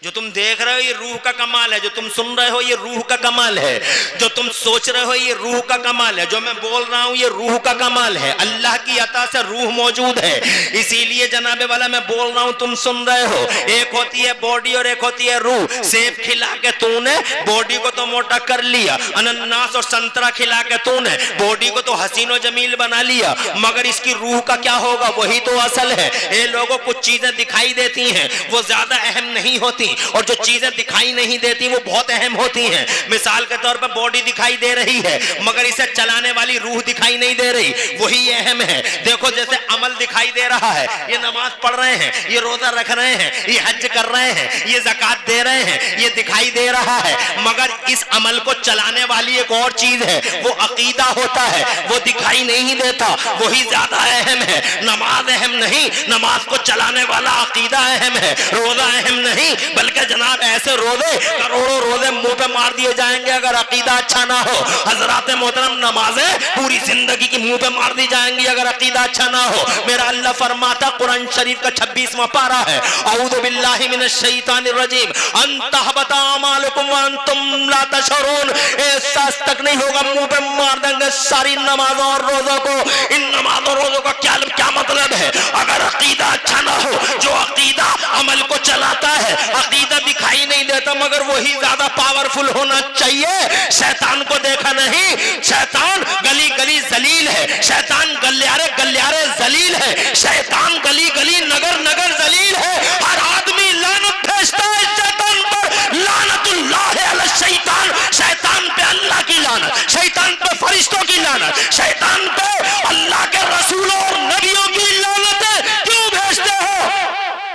[SPEAKER 1] जो तुम देख रहे हो ये रूह का कमाल है, जो तुम सुन रहे हो ये रूह का कमाल है, जो तुम सोच रहे हो ये रूह का कमाल है, जो मैं बोल रहा हूं ये रूह का कमाल है। अल्लाह की अता से रूह मौजूद है, इसीलिए जनाबे वाला मैं बोल रहा हूं, तुम सुन रहे हो। एक होती है बॉडी और एक होती है रूह। सेब खिला के तूने बॉडी को तो मोटा कर लिया, अनन्नास और संतरा खिला के तूने बॉडी को तो हसीनो जमील बना लिया, मगर इसकी रूह का क्या होगा? वही तो असल है। ये लोगों को कुछ चीजें दिखाई देती हैं, वो ज्यादा अहम नहीं होती, और जो चीजें दिखाई नहीं देती वो बहुत अहम होती हैं। मिसाल के तौर पर बॉडी दिखाई दे रही है मगर इसे चलाने वाली रूह दिखाई नहीं दे रही, वही अहम है। देखो जैसे अमल दिखाई दे रहा है, ये नमाज पढ़ रहे हैं, ये रोजा रख रहे हैं, ये हज कर रहे हैं, ये ज़कात दे रहे हैं, ये दिखाई दे रहा है, मगर इस अमल को चलाने वाली एक और चीज है, वो अकीदा होता है, वो दिखाई नहीं देता, वही ज्यादा अहम है। नमाज अहम नहीं, नमाज को चलाने वाला अकीदा अहम है। रोजा अहम नहीं, बल्कि जनाब ऐसे रोजे, करोड़ों रोजे मुंह पे मार दिए जाएंगे अगर अकीदा अच्छा ना हो। हजरात मोहतरम, नमाजें पूरी जिंदगी की मुंह पे मार दी जाएंगी अगर अकीदा अच्छा ना हो। मेरा अल्लाह फरमाता, कुरान शरीफ का 26वां पारा है, औज़ु बिल्लाहि मिनश शैतानिर रजीम, अंतहबता अमालुकुम व अंतुम ला तशऊरून। एहसास तक नहीं होगा, मुंह पे मार देंगे सारी नमाजों और रोजों को। इन नमाजों रोजों का क्या मतलब है? अगर अकीदा अच्छा ना हो, जो अकीदा अमल को चलाता है, अकीदा दिखाई नहीं देता मगर वही ज्यादा पावरफुल होना चाहिए। शैतान को देखा नहीं, शैतान गली गली जलील है, शैतान गलियारे गलियारे जलील है, शैतान गली गली नगर नगर जलील है। हर आदमी लानत भेजता है शैतान पर, लानतुल्लाह अला शैतान। शैतान पे अल्लाह की लानत, शैतान पे फरिश्तों की लानत, शैतान पे अल्लाह के रसूलों और नबियों की लानत है। क्यों भेजते हो?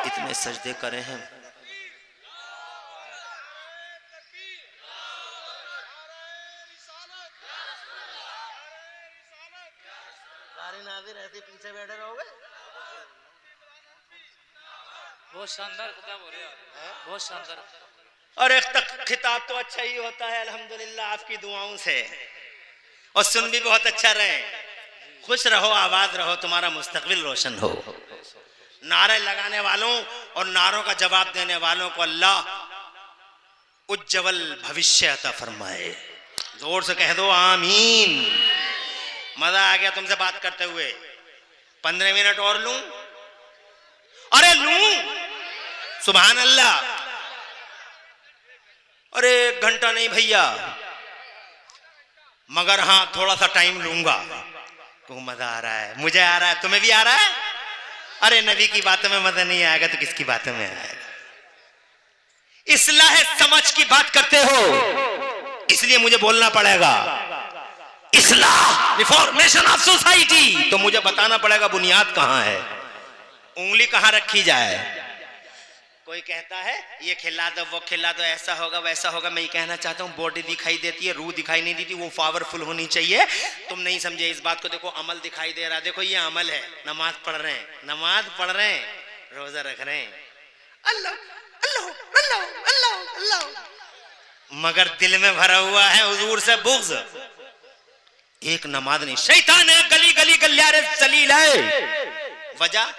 [SPEAKER 1] इतने सजदे करे हैं। पीछे बैठे रहोगे।
[SPEAKER 3] बहुत शानदार खिताब हो रहे हैं, बहुत शानदार।
[SPEAKER 1] और एक तक खिताब तो अच्छा ही होता है अल्हम्दुलिल्लाह आपकी दुआओं से, और सुन भी बहुत अच्छा रहे। खुश रहो, आबाद रहो, तुम्हारा मुस्तकबिल रोशन हो। नारे लगाने वालों और नारों का जवाब देने वालों को अल्लाह उज्जवल भविष्य अता फरमाए। जोर से कह दो आमीन। मजा आ गया तुमसे बात करते हुए। 15 मिनट और लूं? अरे लूं? सुभान अल्लाह। अरे 1 घंटा नहीं भैया, मगर हाँ थोड़ा सा टाइम लूंगा। तो मजा आ रहा है, मुझे आ रहा है, तुम्हें भी आ रहा है? अरे नबी की बातों में मजा नहीं आएगा तो किसकी बातों में आएगा? इस्लाह समझ की बात करते हो, इसलिए मुझे बोलना पड़ेगा। इस्लाह, रिफॉर्मेशन ऑफ सोसाइटी, तो मुझे बताना पड़ेगा बुनियाद कहां है, उंगली कहां रखी जाए। कोई कहता है ये खिला दो, वो खिला दो, ऐसा होगा वैसा होगा। मैं ये कहना चाहता हूँ बॉडी दिखाई देती है, रूह दिखाई नहीं देती, वो पावरफुल होनी चाहिए। तुम नहीं समझे इस बात को। देखो अमल दिखाई दे रहा है, देखो ये अमल है, नमाज पढ़ रहे हैं, नमाज पढ़ रहे हैं, रोजा रख रहे हैं, अल्लाह अल्लाह अल्लाह अल्लाह अल्लाह, मगर दिल में भरा हुआ है हुजूर से बुग़्ज़। एक नमाज नहीं, शैतान है गली गली गलियारे जलील है। वजह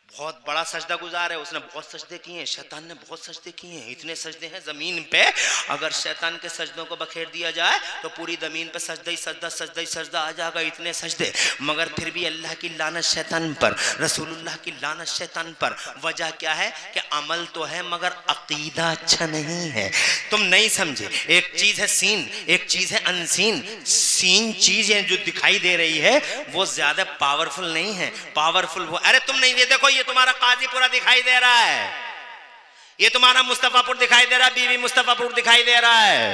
[SPEAKER 1] बहुत बड़ा सजदा गुजार है, उसने बहुत सजदे किए हैं, शैतान ने बहुत सजदे किए हैं, इतने सजदे हैं जमीन पे। अगर शैतान के सजदों को बखेर दिया जाए तो पूरी जमीन पे सजदा ही सजदा, सजदा ही सजदा आ जाएगा, इतने सजदे। मगर फिर भी अल्लाह की लानत शैतान पर, रसूलुल्लाह की लानत शैतान पर। वजह क्या है कि अमल तो है मगर अकीदा अच्छा नहीं है। तुम नहीं समझे। एक चीज है सीन, एक चीज है अनसीन। सीन चीज है जो दिखाई दे रही है वो ज्यादा पावरफुल नहीं है, पावरफुल वो। अरे तुम नहीं, ये देखो ये तुम्हारा काजीपुरा दिखाई दे रहा है, ये तुम्हारा मुस्तफापुर दिखाई दे रहा है, बीबी मुस्तफापुर दिखाई दे रहा है,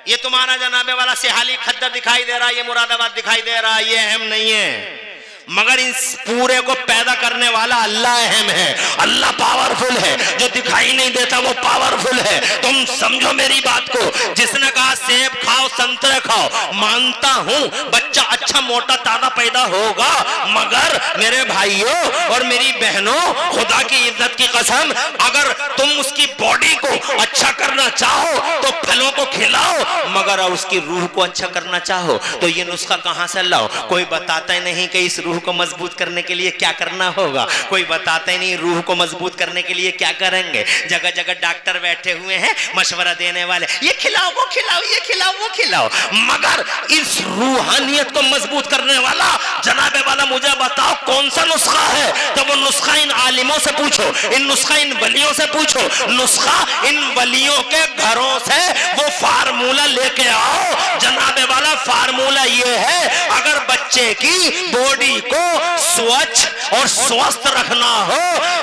[SPEAKER 1] ये तुम्हारा जनाबे वाला सिहाली खद्दर दिखाई दे रहा है, ये मुरादाबाद दिखाई दे रहा है। ये अहम नहीं है, मगर इस पूरे को पैदा करने वाला अल्लाह अहम है। अल्लाह पावरफुल है, जो दिखाई नहीं देता वो पावरफुल है। तुम समझो मेरी बात को। जिसने कहा सेब खाओ संतरे खाओ, मानता हूं बच्चा अच्छा मोटा ताजा पैदा होगा, मगर मेरे भाइयों और मेरी बहनों, खुदा की इज्जत की कसम, अगर तुम उसकी बॉडी को अच्छा करना चाहो तो फलों को खिलाओ, मगर उसकी रूह को अच्छा करना चाहो तो ये नुस्खा कहां से लाओ? कोई बताता ही नहीं कि इस रूह को मजबूत करने के लिए क्या करना होगा। कोई बताते नहीं रूह को मजबूत करने के लिए क्या करेंगे। जगह जगह डॉक्टर बैठे हुए हैं मशवरा देने वाले, ये खिलाओ वो खिलाओ, ये खिलाओ वो खिलाओ, मगर इस रूहानियत को मजबूत करने वाला जनाबे वाला मुझे बताओ कौन सा नुस्खा है? तो वो नुस्खा इन आलिमों से पूछो, इन नुस्खा इन वलियों से पूछो, नुस्खा इन वलियों के घरों से वो फार्मूला लेके आओ। जनाबे वाला फार्मूला ये है, अगर बच्चे की बॉडी को स्वच्छ और स्वस्थ रखना हो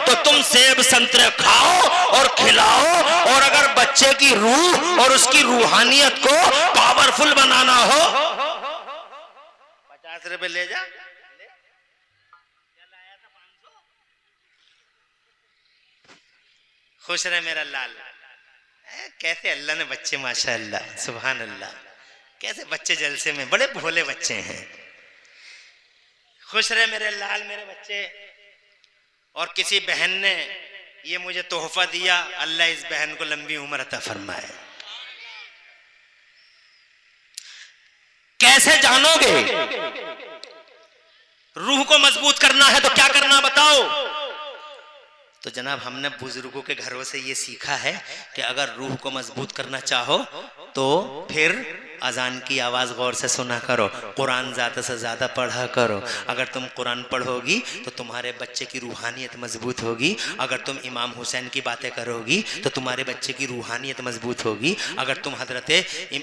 [SPEAKER 1] तो तुम सेब संतरे खाओ और खिलाओ, और अगर बच्चे की रूह और उसकी रूहानियत को पावरफुल बनाना हो 50 रुपए ले जा। खुश रहे मेरा लाल। कैसे अल्लाह ने बच्चे, माशाअल्लाह सुभान अल्लाह, कैसे बच्चे जलसे में, बड़े भोले बच्चे हैं। खुश रहे मेरे लाल, मेरे बच्चे। और किसी बहन ने ये मुझे तोहफा दिया, अल्लाह इस बहन को लंबी उम्र अता फरमाए। कैसे जानोगे? रूह को मजबूत करना है तो क्या करना बताओ? तो जनाब हमने बुजुर्गों के घरों से ये सीखा है कि अगर रूह को मजबूत करना चाहो तो फिर अजान की आवाज़ गौर से सुना करो, कुरान ज़्यादा से ज़्यादा पढ़ा करो। अगर तुम कुरान पढ़ोगी तो तुम्हारे बच्चे की रूहानियत मजबूत होगी। अगर तुम इमाम हुसैन की बातें करोगी तो तुम्हारे बच्चे की रूहानियत मजबूत होगी। अगर तुम हज़रत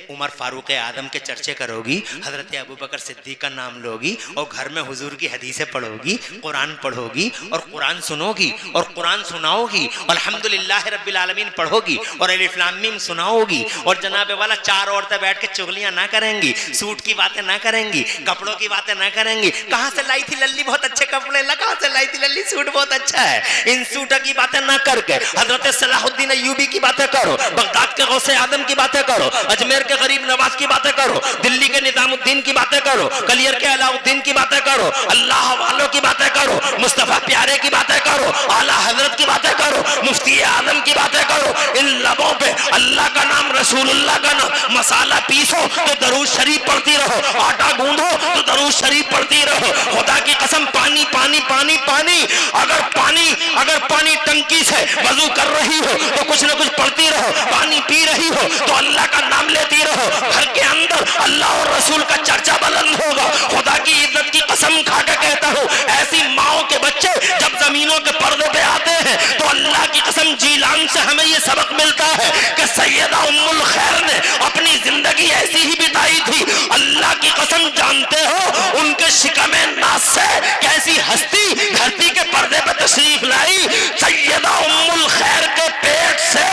[SPEAKER 1] उमर फारूक आदम के चर्चे करोगी, हज़रत अबू बकर सिद्दीक़ का नाम लोगी और घर में हुजूर की हदीसें पढ़ोगी, कुरान पढ़ोगी और कुरान सुनोगी और कुरान सुनाओगी, अल्हम्दुलिल्लाह रब्बिल आलमीन पढ़ोगी और अलिफ लाम मीम सुनाओगी, और जनाबे वाला 4 औरतें बैठ के चुगलियां ना करेंगी, सूट की बातें ना करेंगी, कपड़ों की बातें ना करेंगी। कहां से लाई थी लल्ली बहुत अच्छे कपड़े, कहां से लाई थी लल्ली सूट बहुत अच्छा है। इन सूटों की बातें ना करके हजरत सलाहुद्दीन अय्यूबी की बातें करो, बगदाद के गौसे आदम की बातें करो, अजमेर के गरीब नवाज की बातें करो, दिल्ली के निजामुद्दीन की बातें करो, कलियर के अलाउद्दीन की बातें करो, अल्लाह वालों की बातें करो, मुस्तफा प्यारे की बातें करो, आला हजरत की बातें करो, मुफ्ती आजम की बातें करो। इन लबों पे अल्लाह का नाम, रसूलुल्लाह का नाम, मसाला पीसो तो दरूद शरीफ पढ़ती रहो, आटा गूंदो तो दरूद शरीफ पढ़ती रहो। खुदा की कसम पानी पानी पानी पानी, अगर पानी अगर पानी टंकी से वजू कर रही हो तो कुछ ना कुछ पढ़ती रहो, पानी पी रही हो तो अल्लाह का नाम लेती रहो, घर के अंदर अल्लाह और रसूल का चर्चा बुलंद होगा। खुदा की इज्जत की कसम खा के कहता हूँ, ऐसी माओ के बच्चे जब जमीनों के पर्दे पे आते हैं तो अल्लाह की कसम जीलान से हमें ये सबक मिलता है कि सैयदा उम्मुल खैर ने अपनी जिंदगी ऐसी ही बिताई थी। अल्लाह की कसम, जानते हो उनके शिकमे नास से कैसी हस्ती धरती के पर्दे पे तशरीफ लाई? सैयदा उम्मुल खैर के पेट से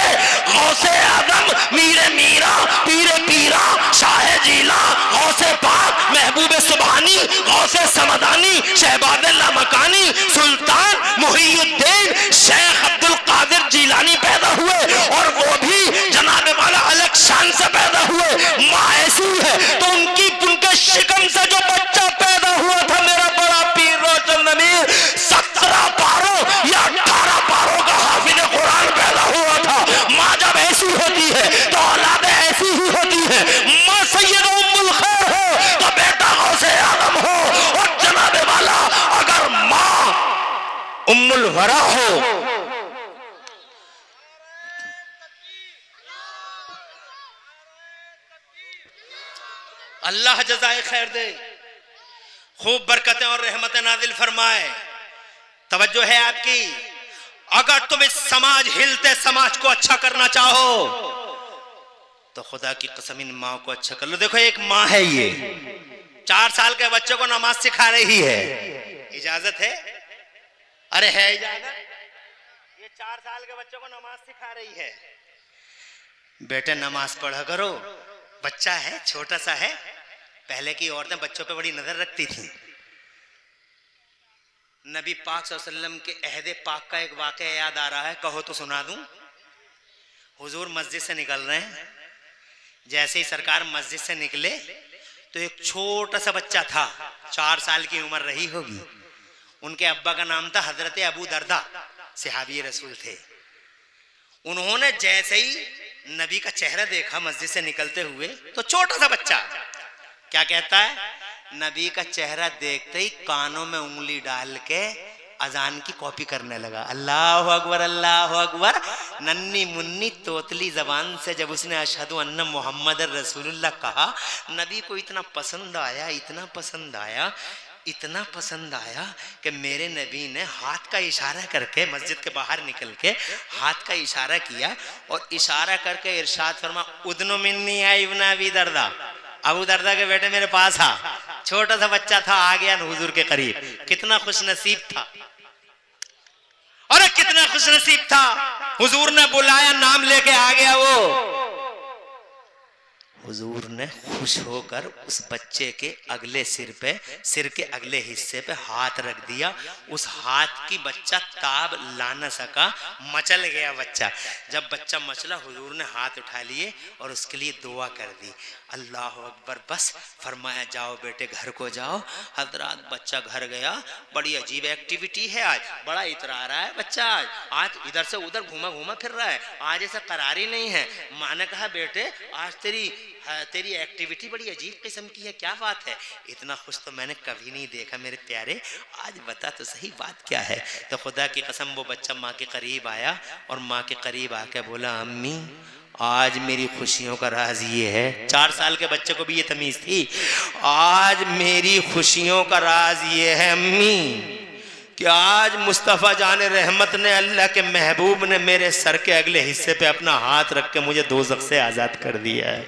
[SPEAKER 1] गौसे आदम, मीरे मीरा, पीरे पीरा, शाहे जीला, गौसे पाक, महबूबे सुबहानी, गौसे समदानी, शहबाज़े लामकानी, सुल्तान मुहियुद्दीन शेख अब्दुल कादिर जीलानी पैदा हुए, और वो भी जनाब वाला अलग शान से पैदा हुए। माँ ऐसी है तो उनके शिकम से जो बच्चा पैदा हुआ था, मेरा बड़ा पीर रोशन अमीर, 17 पारों या 18 पारों का हाफिज कुरान पैदा हुआ था। माँ जब ऐसी होती है तो औलाद ऐसी ही होती है। माँ सैयद उम्मुल खैर हो तो बेटा गौसे आदम हो, और जनाब वाला अगर माँ उम्मुल वरा हो। अल्लाह जज़ाए खैर दे, खूब बरकतें और रहमतें नाजिल फरमाए। तवज्जो है आपकी। अगर तुम इस समाज, हिलते समाज को अच्छा करना चाहो तो खुदा की कसम इन माँ को अच्छा कर लो। देखो एक माँ है, ये 4 साल के बच्चे को नमाज सिखा रही है। इजाजत है? अरे है इजाजत? ये 4 साल के बच्चे को नमाज सिखा रही है। बेटे नमाज पढ़ा करो, बच्चा है, छोटा सा है। पहले की औरतें बच्चों पे बड़ी नजर रखती थी। नबी पाक सल्लल्लाहु अलैहि वसल्लम के अहदे पाक का एक वाक़या याद आ रहा है, कहो तो सुना दूं। हुजूर मस्जिद से निकल रहे हैं, जैसे ही सरकार मस्जिद से निकले तो एक छोटा सा बच्चा था, 4 साल की उम्र रही होगी। उनके अब्बा का नाम था हजरत अबू दरदा, सहाबी रसूल थे। उन्होंने जैसे ही नबी का चेहरा देखा मस्जिद से निकलते हुए, तो छोटा सा बच्चा क्या कहता है, नबी का चेहरा देखते ही कानों में उंगली डाल के अजान की कॉपी करने लगा। अल्लाह अकबर, अल्लाह अकबर। नन्नी मुन्नी तोतली जबान से जब उसने अशहदु अन्ना मोहम्मद रसूलुल्लाह कहा, नबी को इतना पसंद आया, इतना पसंद आया, इतना पसंद आया कि मेरे नबी ने हाथ का इशारा करके, मस्जिद के बाहर निकल के हाथ का इशारा किया और इशारा करके इरशाद फरमा, उदनु मिन्नी या इब्न अबी दरदा, अबू दरदा के बेटे मेरे पास आ। छोटा सा बच्चा था, आ गया हुजूर के करीब। कितना खुश नसीब था, अरे कितना खुश नसीब था। हुजूर ने बुलाया, नाम लेके आ गया वो। हुजूर ने खुश होकर उस बच्चे के अगले सिर के अगले हिस्से पे हाथ रख दिया। उस हाथ की बच्चा ताब ला न सका, मचल गया बच्चा। जब बच्चा मचला, हुजूर ने हाथ उठा लिए और उसके लिए दुआ कर दी। अल्लाह अकबर। बस फरमाया, जाओ बेटे घर को जाओ। हजरात बच्चा घर गया। बड़ी अजीब एक्टिविटी है आज, बड़ा इतरा रहा है बच्चा। आज इधर से उधर घूमा घूमा फिर रहा है, आज ऐसा करारी नहीं है। माँ ने कहा, बेटे आज तेरी एक्टिविटी बड़ी अजीब किस्म की है, क्या बात है? इतना खुश तो मैंने कभी नहीं देखा मेरे प्यारे, आज बता तो सही बात क्या है। तो खुदा की कसम वो बच्चा माँ के करीब आया और माँ के करीब आके बोला, अम्मी आज मेरी खुशियों का राज ये है। 4 साल के बच्चे को भी ये तमीज थी। आज मेरी खुशियों का राज ये है अम्मी कि आज मुस्तफ़ा जान रहमत ने, अल्लाह के महबूब ने मेरे सर के अगले हिस्से पे अपना हाथ रख के मुझे दोज़ख से आज़ाद कर दिया है।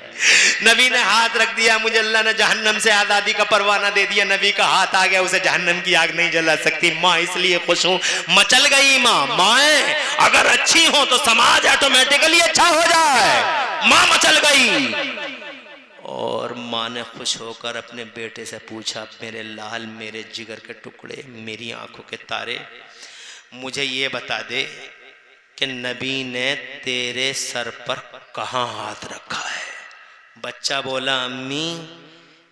[SPEAKER 1] नबी ने हाथ रख दिया, मुझे अल्लाह ने जहन्नम से आज़ादी का परवाना दे दिया। नबी का हाथ आ गया, उसे जहन्नम की आग नहीं जला सकती। माँ इसलिए खुश हूँ, मचल गई माँ। माएँ अगर अच्छी हो तो समाज ऑटोमेटिकली अच्छा हो जाए। माँ मचल गई। और माँ ने खुश होकर अपने बेटे से पूछा, मेरे लाल, मेरे जिगर के टुकड़े, मेरी आंखों के तारे, मुझे ये बता दे कि नबी ने तेरे सर पर कहाँ हाथ रखा है? बच्चा बोला, अम्मी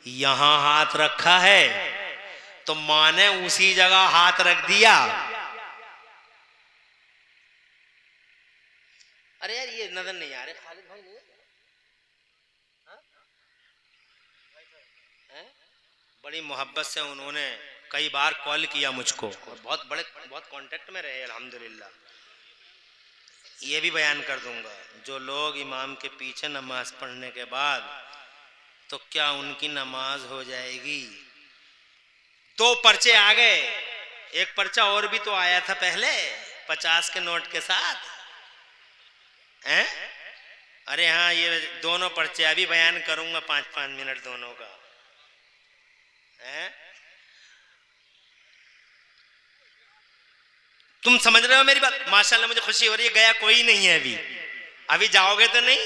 [SPEAKER 1] यहाँ हाथ रखा है। तो माँ ने उसी जगह हाथ रख दिया। अरे यार ये नजर नहीं आ रहे, खालिद भाई नहीं है? बड़ी मोहब्बत से उन्होंने कई बार कॉल किया मुझको और बहुत कांटेक्ट में रहे अल्हम्दुलिल्लाह। ये भी बयान कर दूंगा, जो लोग इमाम के पीछे नमाज पढ़ने के बाद तो क्या उनकी नमाज हो जाएगी? 2 पर्चे आ गए, एक पर्चा और भी तो आया था पहले 50 के नोट के साथ हैं? अरे हाँ, ये दोनों पर्चे अभी बयान करूंगा 5-5 मिनट दोनों का हैं? तुम समझ रहे हो मेरी बात? माशाल्लाह मुझे खुशी हो रही है, गया कोई नहीं है अभी। अभी जाओगे तो नहीं?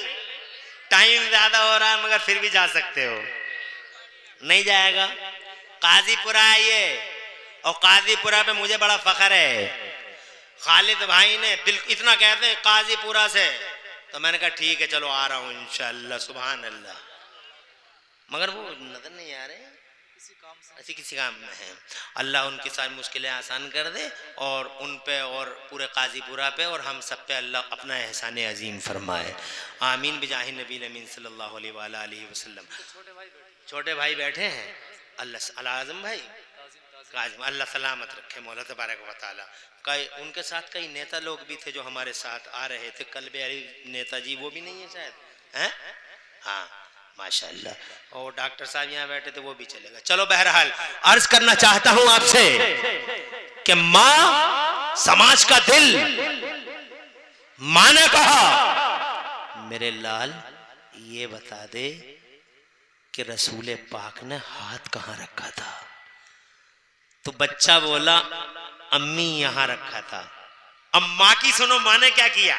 [SPEAKER 1] टाइम ज्यादा हो रहा है मगर फिर भी जा सकते हो। नहीं जाएगा? काजीपुरा है ये, और काजीपुरा पे मुझे बड़ा फख्र है। खालिद भाई ने इतना कहते हैं काजीपुरा से, तो मैंने कहा ठीक है चलो आ रहा हूं इंशाअल्लाह। सुभान अल्लाह। मगर वो नजर नहीं आ रहे, किसी काम में है। अल्लाह उनकी सारी मुश्किलें आसान कर दे और उन पे और पूरे काजीपुरा पे और हम सब पे अल्लाह अपना एहसान अजीम फरमाए। आमीन बिजाहि नबी अमीन सल्लल्लाहु अलैहि वसल्लम। छोटे भाई बैठे हैं, अल्लाह आज़म भाई काजिम, अल्लाह सलामत रखे मौला तबारक व तआला। कई उनके साथ कई नेता लोग भी थे जो हमारे साथ आ रहे थे, कल्बे अली नेताजी वो भी नहीं है शायद हैं? हाँ माशाअल्लाह। और डॉक्टर साहब यहाँ बैठे थे वो भी चलेगा। चलो बहरहाल अर्ज करना चाहता हूं आपसे कि माँ समाज का दिल, माँ ने कहा मेरे लाल ये बता दे कि रसूल पाक ने हाथ कहां रखा था? तो बच्चा बोला अम्मी यहां रखा था। अब माँ की सुनो, माँ ने क्या किया?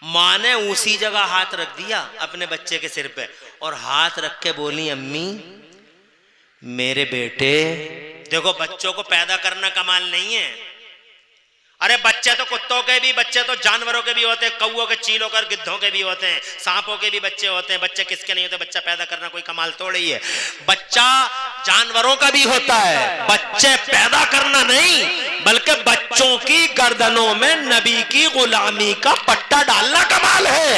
[SPEAKER 1] माँ ने उसी जगह हाथ रख दिया अपने बच्चे के सिर पे और हाथ रख के बोली अम्मी मेरे बेटे। देखो बच्चों को पैदा करना कमाल नहीं है। अरे बच्चे तो कुत्तों के भी, बच्चे तो जानवरों के भी होते हैं, कौओं के, चीलों के, गिद्धों के भी होते हैं, सांपों के भी बच्चे होते हैं। बच्चे किसके नहीं होते? बच्चा पैदा करना कोई कमाल थोड़ी ही है। बच्चा जानवरों का भी होता है। बच्चे पैदा करना नहीं बल्कि बच्चों की गर्दनों में नबी की गुलामी का पट्टा डालना कमाल है।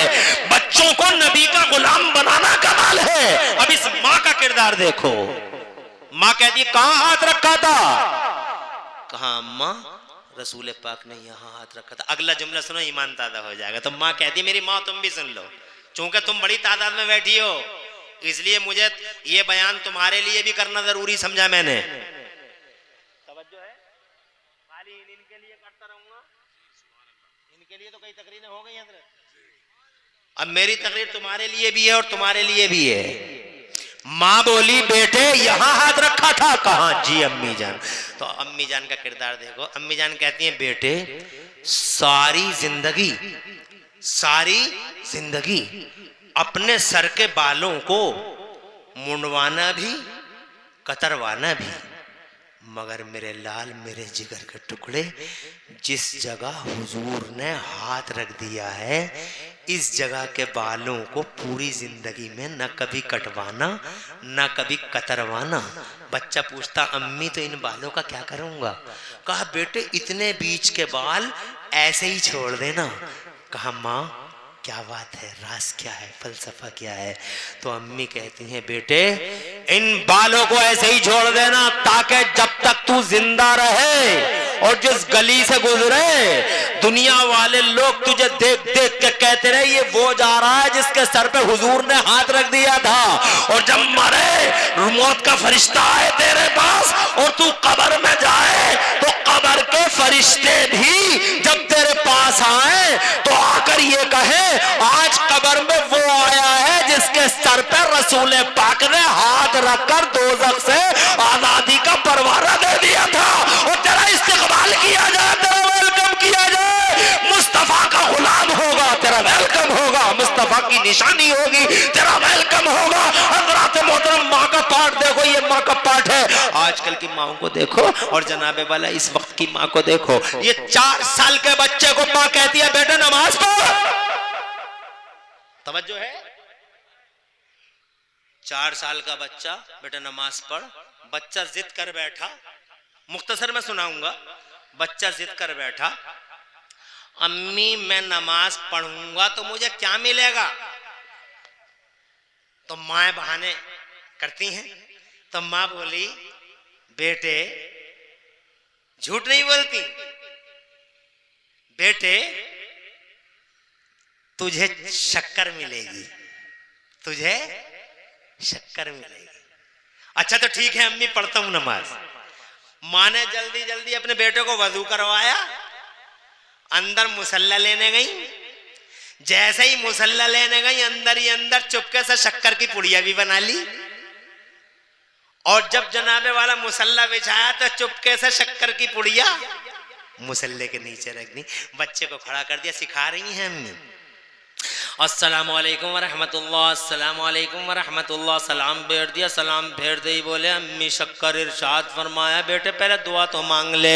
[SPEAKER 1] बच्चों को नबी का गुलाम बनाना कमाल है। अब इस माँ का किरदार देखो। माँ कहती है कहां हाथ रखा था? कहा अम्मा रसूल पाक ने यहाँ हाथ रखा था। अगला जुमला सुनो, ईमान ताजा हो जाएगा। तो माँ कहती मेरी माँ तुम भी सुन लो, चूंकि तुम बड़ी तादाद में बैठी हो इसलिए मुझे ये बयान तुम्हारे लिए भी करना जरूरी समझा मैंने। तवज्जो है? खाली इनके लिए करता रहूंगा, इनके लिए तो कई तकरीरें हो गई हैं। अब मेरी तकरीर तुम्हारे लिए भी है और तुम्हारे लिए भी है। माँ बोली बेटे यहां हाथ रखा था। कहा जी अम्मी जान। तो अम्मी जान का किरदार देखो। अम्मी जान कहती हैं बेटे सारी जिंदगी अपने सर के बालों को मुंडवाना भी कतरवाना भी, मगर मेरे लाल मेरे जिगर के टुकड़े जिस जगह हुजूर ने हाथ रख दिया है इस जगह के बालों को पूरी जिंदगी में न कभी कटवाना न कभी कतरवाना। बच्चा पूछता अम्मी तो इन बालों का क्या करूंगा? कहा बेटे इतने बीच के बाल ऐसे ही छोड़ देना। कहा माँ क्या बात है, राज क्या है, फलसफा क्या है? तो अम्मी कहती हैं बेटे इन बालों को ऐसे ही छोड़ देना ताकि जब तक तू जिंदा रहे और जिस गली से गुजरे दुनिया वाले लोग तुझे देख देख के कहते रहे ये वो जा रहा है जिसके सर पे हुजूर ने हाथ रख दिया था। और जब मरे मौत का फरिश्ता आए तेरे पास और तू कब्र में जाए तो कब्र के फरिश्ते भी जब तेरे पास आए तो आकर ये कहे आज कब्र में वो आया है जिसके सर पे रसूल पाक ने हाथ रखकर दोज़ख से आजादी का परवाना दे दिया था। और तेरा इस्तेकबाल किया जाए, तेरा वेलकम किया जाए। मुस्तफा का गुलाम होगा, तेरा वेलकम होगा। मुस्तफा की निशानी होगी, तेरा वेलकम होगा। हज़रात मोहतरम माँ का पाठ देखो, ये माँ का पाठ है। आजकल की माओ को देखो और जनाबे वाला इस वक्त की माँ को देखो। ये 4 साल के बच्चे को माँ कहती है बेटा नमाज पढ़। तवज्जो है? 4 साल का बच्चा बेटा नमाज पढ़। बच्चा जिद कर बैठा, मुख्तसर में सुनाऊंगा। बच्चा जिद कर बैठा अम्मी मैं नमाज पढ़ूंगा तो मुझे क्या मिलेगा? तो माँ बहाने करती हैं। तो माँ बोली बेटे झूठ नहीं बोलती। बेटे तुझे शक्कर मिलेगी, तुझे शक्कर मिलेगी। अच्छा तो ठीक है अम्मी पढ़ता हूं नमाज। माँ ने जल्दी जल्दी अपने बेटे को वजू करवाया, अंदर मुसल्ला लेने गई। जैसे ही मुसल्ला लेने गई अंदर ही अंदर चुपके से शक्कर की पुड़िया भी बना ली, और जब जनाबे वाला मुसल्ला बिछाया तो चुपके से शक्कर की पुड़िया मुसल्ले के नीचे रख दी। बच्चे को खड़ा कर दिया, सिखा रही हैं अम्मी। अस्सलामु अलैकुम वरहमतुल्लाह, अस्सलामु अलैकुम वरहमतुल्लाह। सलाम भेज दिया, सलाम भेज दे ही बोले अम्मी शक्कर इरशाद फरमाया बेटे पहले दुआ तो मांग ले।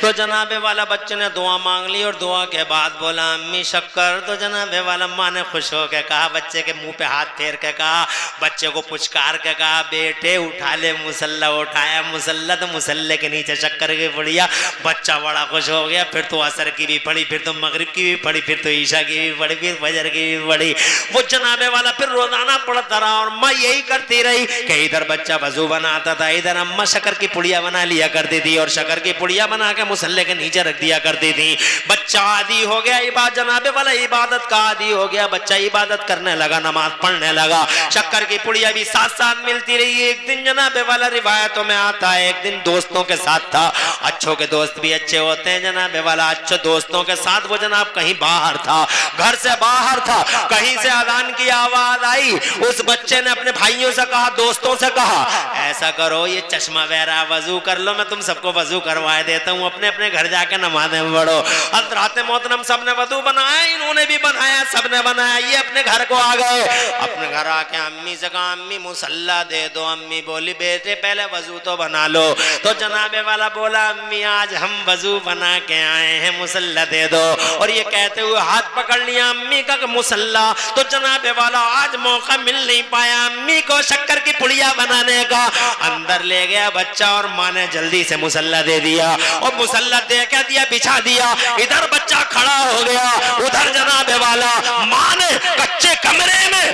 [SPEAKER 1] तो जनाबे वाला बच्चे ने दुआ मांग ली और दुआ के बाद बोला अम्मी शक्कर। तो जनाबे वाला माँ ने खुश होकर कहा, बच्चे के मुंह पे हाथ फेर के कहा, बच्चे को पुचकार के कहा बेटे उठा ले मुसल्ला। उठाया मुसल्ला तो मुसल्ले के नीचे शक्कर की पुड़िया। बच्चा बड़ा खुश हो गया। फिर तो असर की भी पढ़ी, फिर तो मगरिब की भी पढ़ी, फिर तो ईशा की भी पढ़ी, फिर फजर की भी पढ़ी। वो जनाबे वाला फिर रोजाना पढ़ता रहा और माँ यही करती रही कि इधर बच्चा वजू बनाता था, इधर अम्मा शक्कर की पुड़िया बना लिया करती थी और शक्कर की पुड़िया बना के मुसल्ले के नीचे रख दिया करती थी। बच्चा आदी हो गया, इबादत जनाबे वाला इबादत का आदी हो गया। बच्चा इबादत करने लगा, नमाज पढ़ने लगा, शक्कर की पुड़िया भी साथ साथ मिलती रही। एक दिन जनाबे वाला रिवायतों में आता है, एक दिन दोस्तों के साथ था। अच्छों के दोस्त भी अच्छे होते हैं। जनाबे वाला अच्छे दोस्तों के साथ वो जनाब कहीं बाहर था, घर से बाहर था। कहीं से अजान की आवाज आई। उस बच्चे ने अपने भाइयों से कहा, दोस्तों से कहा ऐसा करो ये चश्मा वगैरह वजू कर लो, मैं तुम सबको वजू करवा देता हूँ, अपने अपने घर जाके नमाज़ें पढ़ो। हज़रात मोहतरम सबने वजू बनाया, इन्होंने भी बनाया, सबने बनाया। ये अपने घर को आ गए। अपने घर आके अम्मी से कहा अम्मी मुसल्ला दे दो। अम्मी बोली बेटे पहले वजू तो बना लो। तो जनाबे वाला बोला अम्मी आज हम वजू बना के आए हैं, मुसल्ला दे दो। और ये कहते हुए हाथ पकड़ लिया अम्मी का मुसल्ला। तो जनाबे वाला आज मौका मिल नहीं पाया अम्मी को शक्कर की पुड़िया बनाने का। अंदर ले गया बच्चा और माँ ने जल्दी से मुसल्ला दे दिया और मुसल्ला दे के दिया, बिछा दिया। इधर बच्चा खड़ा हो गया, उधर जनाबे वाला माँ ने कच्चे कमरे में,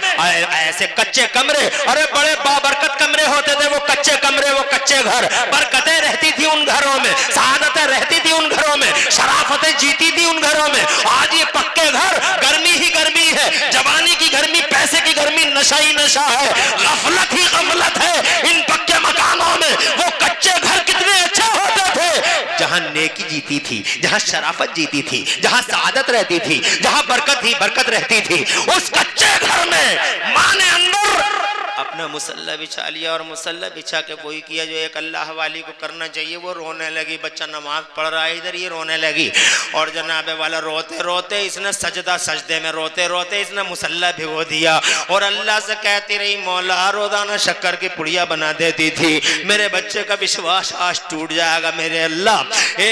[SPEAKER 1] ऐसे कच्चे कमरे, अरे बड़े बाबरकत कमरे होते थे वो कच्चे कमरे, वो कच्चे घर, बरकतें रहती थी उन घरों में, सआदतें रहती थी उन घरों में, शराफतें जीती थी उन घरों में। आज ये पक्के घर, गर्मी ही गर्मी है, जवानी की गर्मी, पैसे की गर्मी, नशा ही नशा है, गफलत ही गफलत है इन पक्के मकानों में। वो कच्चे घर कितने अच्छे होते थे, जहां नेकी जीती थी, जहां शराफत जीती थी, जहां सआदत रहती थी, जहां बरकत ही बरकत रहती थी। उस कच्चे घर में मां ने अंदर अपना मुसल्ला बिछा लिया और मुसल्ला बिछा के वही किया जो एक अल्लाह वाली को करना चाहिए। वो रोने लगी, बच्चा नमाज पढ़ रहा है, इधर ये रोने लगी। और जनाबे वाला रोते रोते इसने सजदे में रोते रोते इसने मुसल्ला भिगो दिया और अल्लाह से कहती रही मौला रोजाना शक्कर की पुड़िया बना देती थी, मेरे बच्चे का विश्वास आज टूट जाएगा मेरे अल्लाह।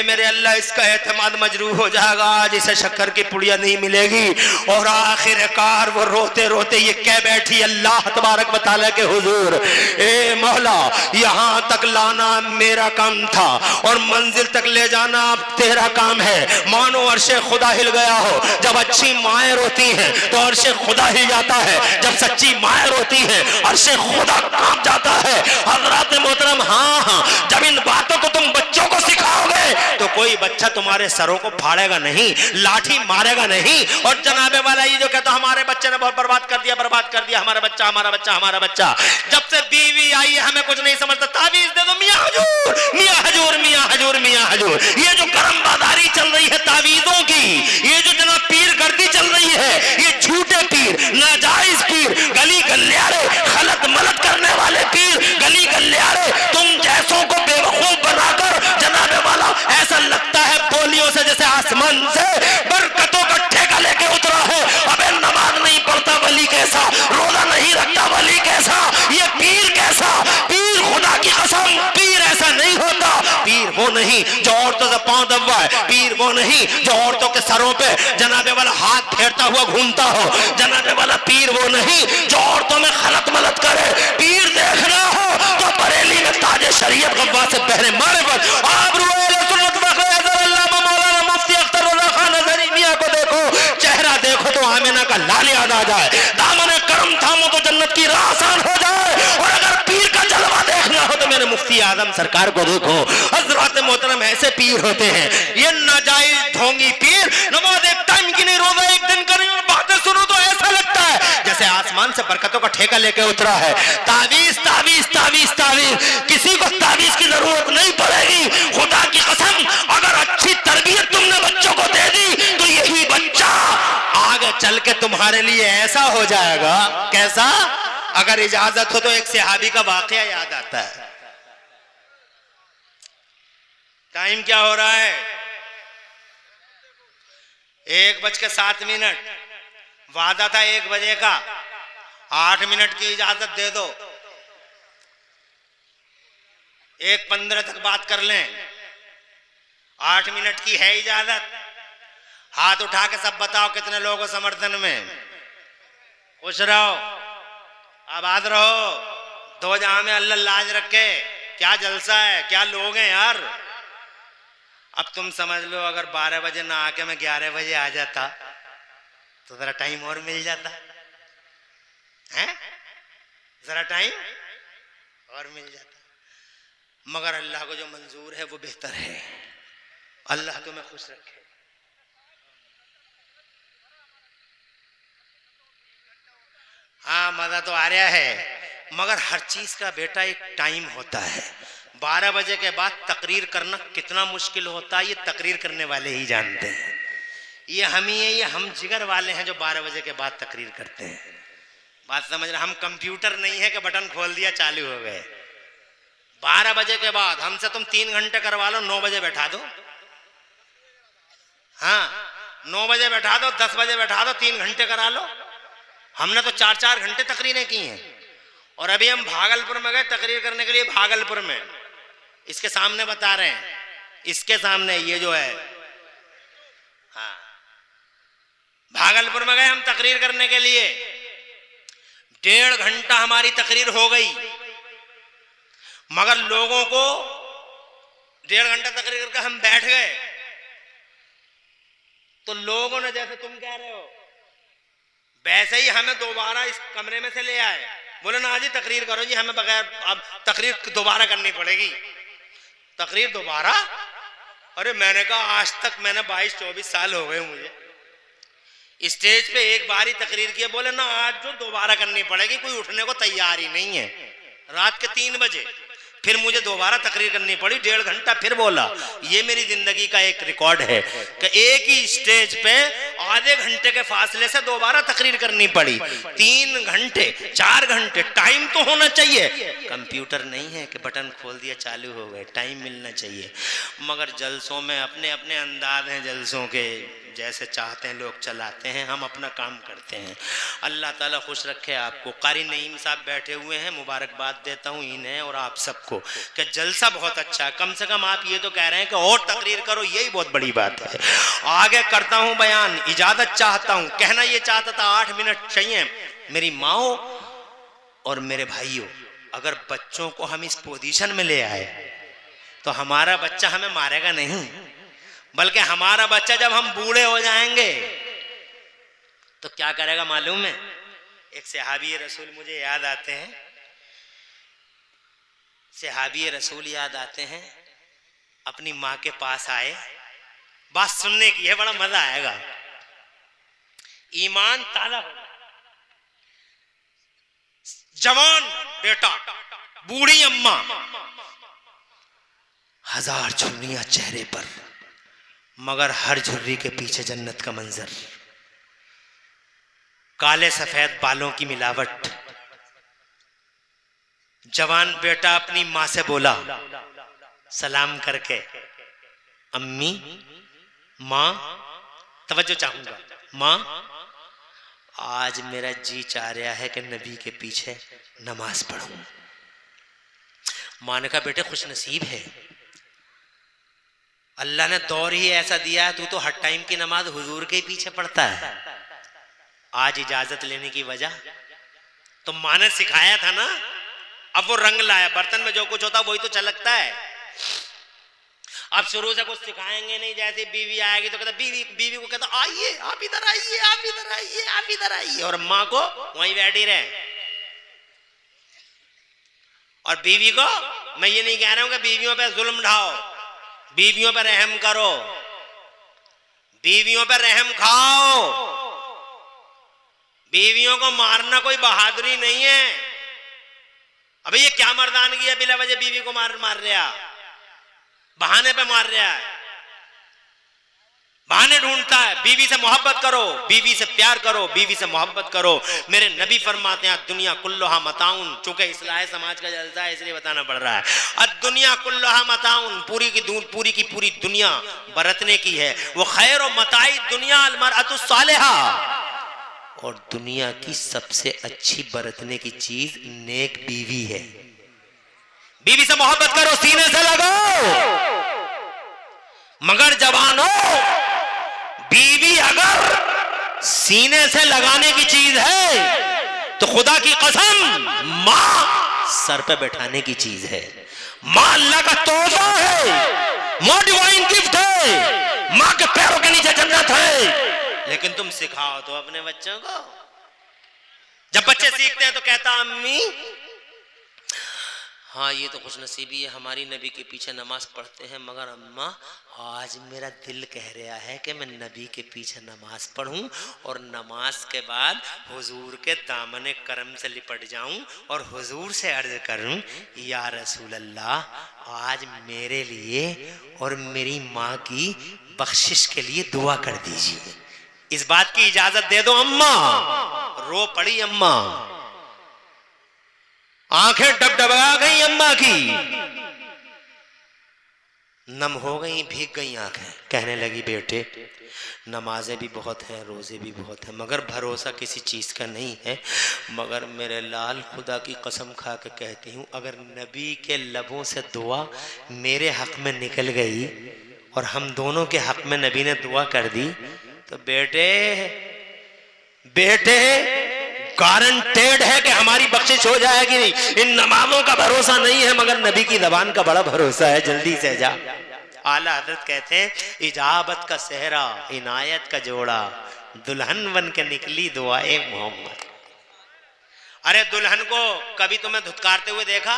[SPEAKER 1] मेरे अल्लाह इसका एतमाद मजरूह हो जाएगा, आज इसे शक्कर की पुड़िया नहीं मिलेगी। और आखिरकार वो रोते रोते ये कह बैठी अल्लाह तबारक व तआला के हुजूर, ए मौला यहाँ तक लाना मेरा काम था और मंजिल तक ले जाना तेरा काम है। मानो अर्शे खुदा हिल गया हो। जब अच्छी माएँ रोती हैं तो अर्शे खुदा हिल जाता है, जब सच्ची माएँ रोती हैं अर्शे खुदा कांप जाता है। हज़रात मोहतरम हाँ, जब इन बातों को तुम बच्चों को सिखाओगे तो कोई बच्चा तुम्हारे सरों को फाड़ेगा नहीं, लाठी मारेगा नहीं। और जनाबे वाला ये जो कहता हमारे बच्चे ने बहुत बर्बाद कर दिया, बर्बाद कर दिया, हमारा बच्चा हमारा बच्चा हमारा बच्चा। जब से बीवी आई है हमें कुछ नहीं समझता, तावीज दे दो मियां हजूर मियां हजूर मियां हजूर मियां हजूर। ये जो करम बाजारी चल रही है तावीजों की, ये जो जनाब पीर गर्दी चल रही है, ये झूठे पीर, नाजायज पीर, गली गलियारे गलत मलत करने वाले पीर, गली गलियारे तुम जैसों को बेवकूफ बनाकर जनाबे वाला ऐसा लगता है बोलियों से जैसे आसमान से बरकतों का ठेका लेके उतरा है। अबे नमाज नहीं पढ़ता वली कैसा, रोजा नहीं रखता वली कैसा, ये पीर कैसा? पीर खुदा की कसम पीर ऐसा नहीं होता। पीर वो नहीं जो औरतों से पांव दबाए, पीर वो नहीं जो औरतों के सरों पे जनाबे वाला हाथ फेरता हुआ घूमता हो, जनाबे वाला पीर वो नहीं जो औरतों में खलत मलत करे। पीर देखना हो तो बरेली में ताजे शरीयत गव्वा से पहले मारे पर आप मुफ्ती अख्तर रज़ा खान नज़री मियां को देखो, चेहरा देखो तो आमिना का लाल याद आ जाए, दामन करम थामो तो जन्नत की राह आसान हो जाए। और अगर पीर का जलवा देखना हो तो मेरे मुफ्ती आजम सरकार को देखो, हजरत मोहतरम ऐसे पीर होते हैं, ये नाजायज ढोंगी पीर नमाज एक टाइम की नहीं, रोजा एक दिन का नहीं, और बातें सुनो तो ऐसा लगता है जैसे आसमान से बरकतों का ठेका लेके उतरा है। तावीज तावीज तावीज तावीज, किसी को तावीज की जरूरत नहीं पड़ेगी। खुदा की कसम, अगर अच्छी तरबियत तुमने बच्चों को दे दी तो यही बच्चा आगे चल के तुम्हारे लिए ऐसा हो जाएगा। कैसा? अगर इजाजत हो तो एक सहाबी का वाकया याद आता है। टाइम क्या हो रहा है? 1:07। वादा था 1 बजे का, 8 मिनट की इजाजत दे दो, 1:15 तक बात कर लें। 8 मिनट की है इजाजत। हाथ उठा के सब बताओ कितने लोगों समर्थन में। खुश रहो, आबाद रहो, दो जहां में अल्लाह लाज रखे। क्या जलसा है, क्या लोग हैं यार। अब तुम समझ लो, अगर 12 बजे ना आके मैं 11 बजे आ जाता तो जरा टाइम और मिल जाता है, जरा टाइम और मिल जाता। मगर अल्लाह को जो मंजूर है वो बेहतर है। अल्लाह तुम्हें खुश रखे। हाँ, मजा तो आ रहा है, मगर हर चीज का बेटा एक टाइम होता है। 12 बजे के बाद तकरीर करना कितना मुश्किल होता है, ये तकरीर करने वाले ही जानते हैं। ये हम ही है, ये हम जिगर वाले हैं जो 12 बजे के बाद तकरीर करते हैं। बात समझ रहे? हम कंप्यूटर नहीं है कि बटन खोल दिया चालू हो गए। 12 बजे के बाद हमसे तुम 3 घंटे करवा लो, 9 बजे बैठा दो। हाँ, 9 बजे बैठा दो, 10 बजे बैठा दो, 3 घंटे करा लो। हमने तो 4-4 घंटे तकरीरें की हैं। और अभी हम भागलपुर में गए तकरीर करने के लिए। भागलपुर में इसके सामने बता रहे हैं, इसके सामने ये जो है, हाँ, भागलपुर में गए हम तकरीर करने के लिए। 1.5 घंटा हमारी तकरीर हो गई, मगर लोगों को 1.5 घंटा तकरीर करके हम बैठ गए तो लोगों ने, जैसे तुम कह रहे हो, वैसे ही हमें दोबारा इस कमरे में से ले आए। बोले ना जी तकरीर करो जी, हमें बगैर अब तकरीर दोबारा करनी पड़ेगी। तकरीर दोबारा? अरे मैंने कहा आज तक मैंने 22-24 साल हो गए मुझे स्टेज पे एक बार ही तकरीर की। बोले ना आज जो दोबारा करनी पड़ेगी, कोई उठने को तैयार ही नहीं है। रात के 3 बजे फिर मुझे दोबारा तकरीर करनी पड़ी, 1.5 घंटा फिर बोला। ये मेरी जिंदगी का एक रिकॉर्ड है कि एक ही स्टेज पे आधे घंटे के फासले से दोबारा तकरीर करनी पड़ी। 3 घंटे 4 घंटे, टाइम तो होना चाहिए। कंप्यूटर नहीं है कि बटन खोल दिया चालू हो गए, टाइम मिलना चाहिए। मगर जलसों में अपने अपने अंदाज हैं, जलसों के जैसे चाहते हैं लोग चलाते हैं, हम अपना काम करते हैं। अल्लाह ताला खुश रखे आपको। कारी नईम साहब बैठे हुए हैं, मुबारकबाद देता हूँ इन्हें और आप सबको कि जलसा बहुत अच्छा है। कम से कम आप ये तो कह रहे हैं कि और तकरीर करो, यही बहुत बड़ी बात है। आगे करता हूँ बयान, इजाजत चाहता हूँ। कहना ये चाहता था 8 मिनट चाहिए। मेरी माओ और मेरे भाइयों, अगर बच्चों को हम इस पोजीशन में ले आए तो हमारा बच्चा हमें मारेगा नहीं, बल्कि हमारा बच्चा जब हम बूढ़े हो जाएंगे तो क्या करेगा मालूम है? एक सहाबी रसूल मुझे याद आते हैं, सहाबी रसूल याद आते हैं, अपनी माँ के पास आए। बात सुनने की है, बड़ा मजा आएगा, ईमान ताला होगा। जवान बेटा, बूढ़ी अम्मा, 1000 झुर्रियां चेहरे पर, मगर हर झुर्री के पीछे जन्नत का मंजर। काले सफेद बालों की मिलावट। जवान बेटा अपनी मां से बोला सलाम करके, अम्मी, मां, तवज्जो चाहूंगा, मां आज मेरा जी चाह रहा है कि नबी के पीछे नमाज पढ़ूं। मां ने कहा बेटे खुश नसीब है, अल्लाह ने दौर ही ऐसा दिया है, तू तो हर टाइम की नमाज हुजूर के पीछे पढ़ता है। आज इजाजत लेने की वजह तो मां ने सिखाया था ना, अब वो रंग लाया। बर्तन में जो कुछ होता वही तो छलकता है। अब शुरू से कुछ सिखाएंगे नहीं। जैसे बीवी आएगी तो कहता, बीवी को कहता आइए आप इधर आइए, आप इधर आइए, आप इधर आइए, और माँ को वहीं बैठी रहे। और बीवी को मैं ये नहीं कह रहा हूं कि बीवियों पे जुल्म ढाओ, बीवियों पे रहम करो, बीवियों पे रहम खाओ। बीवियों को मारना कोई बहादुरी नहीं है। अबे ये क्या मर्दानगी है, बिला वजह बीवी को मार रहा, बहाने पे मार रहा है, बहाने ढूंढता है। बीवी से मोहब्बत करो, बीवी से प्यार करो, बीवी से मोहब्बत करो। मेरे नबी फरमाते हैं दुनिया कुल्लुहा मताउन, चूंकि इस्लाह समाज का जलसा है इसलिए बताना पड़ रहा है। दुनिया कुल्लुहा मताउन, पूरी की पूरी दुनिया बरतने की है। वो खैर मताई दुनिया अलमरअतु सालिहा, और दुनिया की सबसे अच्छी बरतने की चीज नेक बीवी है। बीवी से मोहब्बत करो, सीने से लगाओ। मगर जवानों, बीवी अगर सीने से लगाने की चीज है तो खुदा की कसम मां सर पे बैठाने की चीज है। मां अल्लाह का तोहफा है, मां डिवाइन गिफ्ट है, मां के पैरों के नीचे जन्नत है। लेकिन तुम सिखाओ तो अपने बच्चों को। जब बच्चे सीखते हैं तो कहता अम्मी हाँ ये तो खुश नसीबी है, हमारी नबी के पीछे नमाज पढ़ते हैं, मगर अम्मा आज मेरा दिल कह रहा है कि मैं नबी के पीछे नमाज पढ़ूं और नमाज के बाद हुजूर के दामने करम से लिपट जाऊं और हुजूर से अर्ज करूं या रसूल अल्लाह आज मेरे लिए और मेरी माँ की बख्शिश के लिए दुआ कर दीजिए। इस बात की इजाजत दे दो अम्मा। रो पड़ी अम्मा, आंखें डबडबा गई अम्मा की, नम हो गई, भीग गई आंखें। कहने लगी बेटे नमाजें भी बहुत हैं, रोजे भी बहुत हैं, मगर भरोसा किसी चीज का नहीं है। मगर मेरे लाल खुदा की कसम खा के कहती हूँ अगर नबी के लबों से दुआ मेरे हक में निकल गई और हम दोनों के हक में नबी ने दुआ कर दी तो बेटे गारंटेड है कि हमारी बख्शिश हो जाएगी। इन नमाजों का भरोसा नहीं है मगर नबी की ज़बान का बड़ा भरोसा है। जल्दी से जा। आला हजरत कहते हैं इजाबत का सेहरा, इनायत का जोड़ा, दुल्हन बन के निकली दुआए मोहम्मद। अरे दुल्हन को कभी तुम्हें धुतकारते हुए देखा?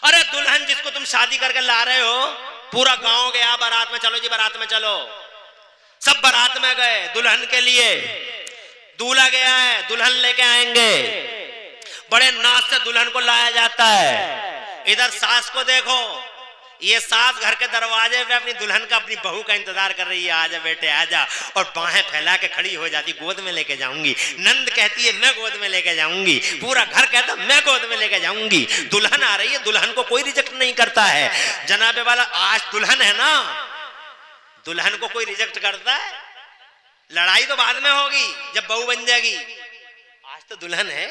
[SPEAKER 1] अरे दुल्हन जिसको तुम शादी करके ला रहे हो, पूरा गांव गया बारात में, चलो जी बारात में चलो, सब बारात में गए दुल्हन के लिए, दूल्हा गया है, दुल्हन लेके आएंगे, बड़े नाच से दुल्हन को लाया जाता है। इधर सास को देखो, ये सास घर के दरवाजे पे अपनी दुल्हन का, अपनी बहू का इंतजार कर रही है, आजा बेटे आजा, और बाहें फैला के खड़ी हो जाती, गोद में लेके जाऊंगी। नंद कहती है मैं गोद में लेके जाऊंगी, पूरा घर कहता मैं गोद में लेके जाऊंगी। दुल्हन आ रही है, दुल्हन को कोई रिजेक्ट नहीं करता है जनाबे वाला। आज दुल्हन है ना, दुल्हन को कोई रिजेक्ट करता है? लड़ाई तो बाद में होगी जब बहू बन जाएगी, आज तो दुल्हन है।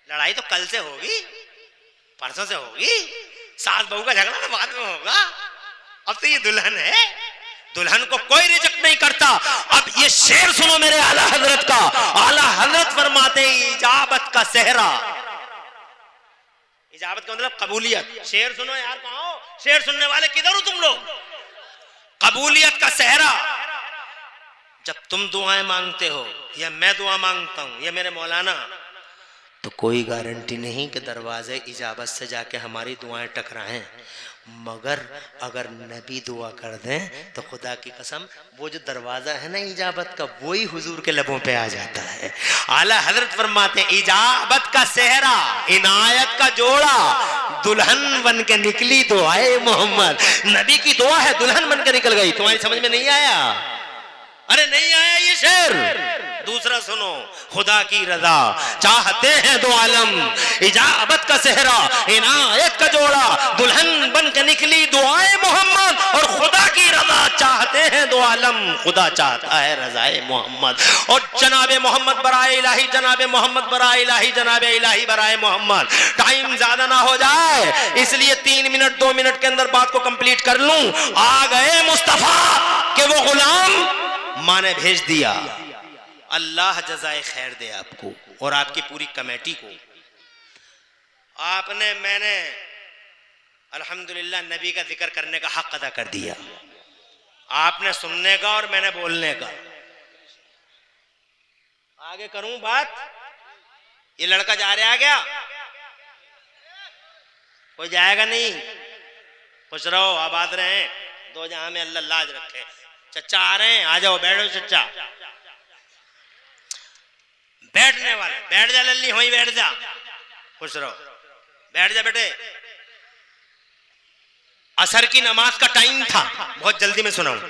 [SPEAKER 1] लड़ाई तो कल से होगी, परसों से होगी, सास बहू का झगड़ा तो बाद में होगा। अब तो ये दुल्हन है, दुल्हन को कोई रिजेक्ट नहीं करता। अब ये शेर सुनो मेरे आला हजरत का। आला हजरत फरमाते हैं इजाबत का सेहरा, इजाबत का मतलब कबूलियत। शेर सुनो यार, कहाँ हो? शेर सुनने वाले किधर हो तुम लोग? कबूलियत का सेहरा। जब तुम दुआएं मांगते हो या मैं दुआ मांगता हूं या मेरे मौलाना, तो कोई गारंटी नहीं कि दरवाजे इजाबत से जाके हमारी दुआएं टकराएं। मगर अगर नबी दुआ कर दें तो खुदा की कसम वो जो दरवाजा है ना इजाबत का, वही हुजूर के लबों पे आ जाता है। आला हजरत फरमाते हैं इजाबत का सेहरा, इनायत का जोड़ा, दुल्हन बन के निकली दुआए मोहम्मद। नबी की दुआ है, दुल्हन बन के निकल गई। तुम्हारी समझ में नहीं आया? अरे नहीं आया ये शेर? दूसरा सुनो, खुदा की रजा चाहते हैं दो आलम, इजाबत का सेहरा, इनायत का जोड़ा, दुल्हन बन के निकली दुआए मोहम्मद, और खुदा की रजा चाहते हैं दो आलम, खुदा चाहता है रजाए मोहम्मद। और जनाबे मोहम्मद बराए इलाही, जनाबे मोहम्मद बराए इलाही, जनाबे इलाही बराए मोहम्मद। टाइम ज्यादा ना हो जाए इसलिए 3 मिनट 2 मिनट के अंदर बात को कंप्लीट कर लूं। आ गए मुस्तफा के वो गुलाम माने भेज दिया। अल्लाह जज़ाए खैर दे आपको और आपकी पूरी कमेटी को। आपने मैंने अल्हम्दुलिल्लाह नबी का जिक्र करने का हक अदा कर दिया, आपने सुनने का और मैंने बोलने का। आगे करूं बात? ये लड़का जा रहा है क्या? कोई जाएगा नहीं? खुश रहो, आबाद रहे, दो जहां में अल्लाह लाज रखे। चचा आ रहे हैं, आ जाओ, बैठो चचा। बैठने वाले बैठ जा लल्ली, वहीं बैठ जा, खुश रहो, बैठ जा बेटे। असर की नमाज का टाइम था, बहुत जल्दी में सुनाऊं।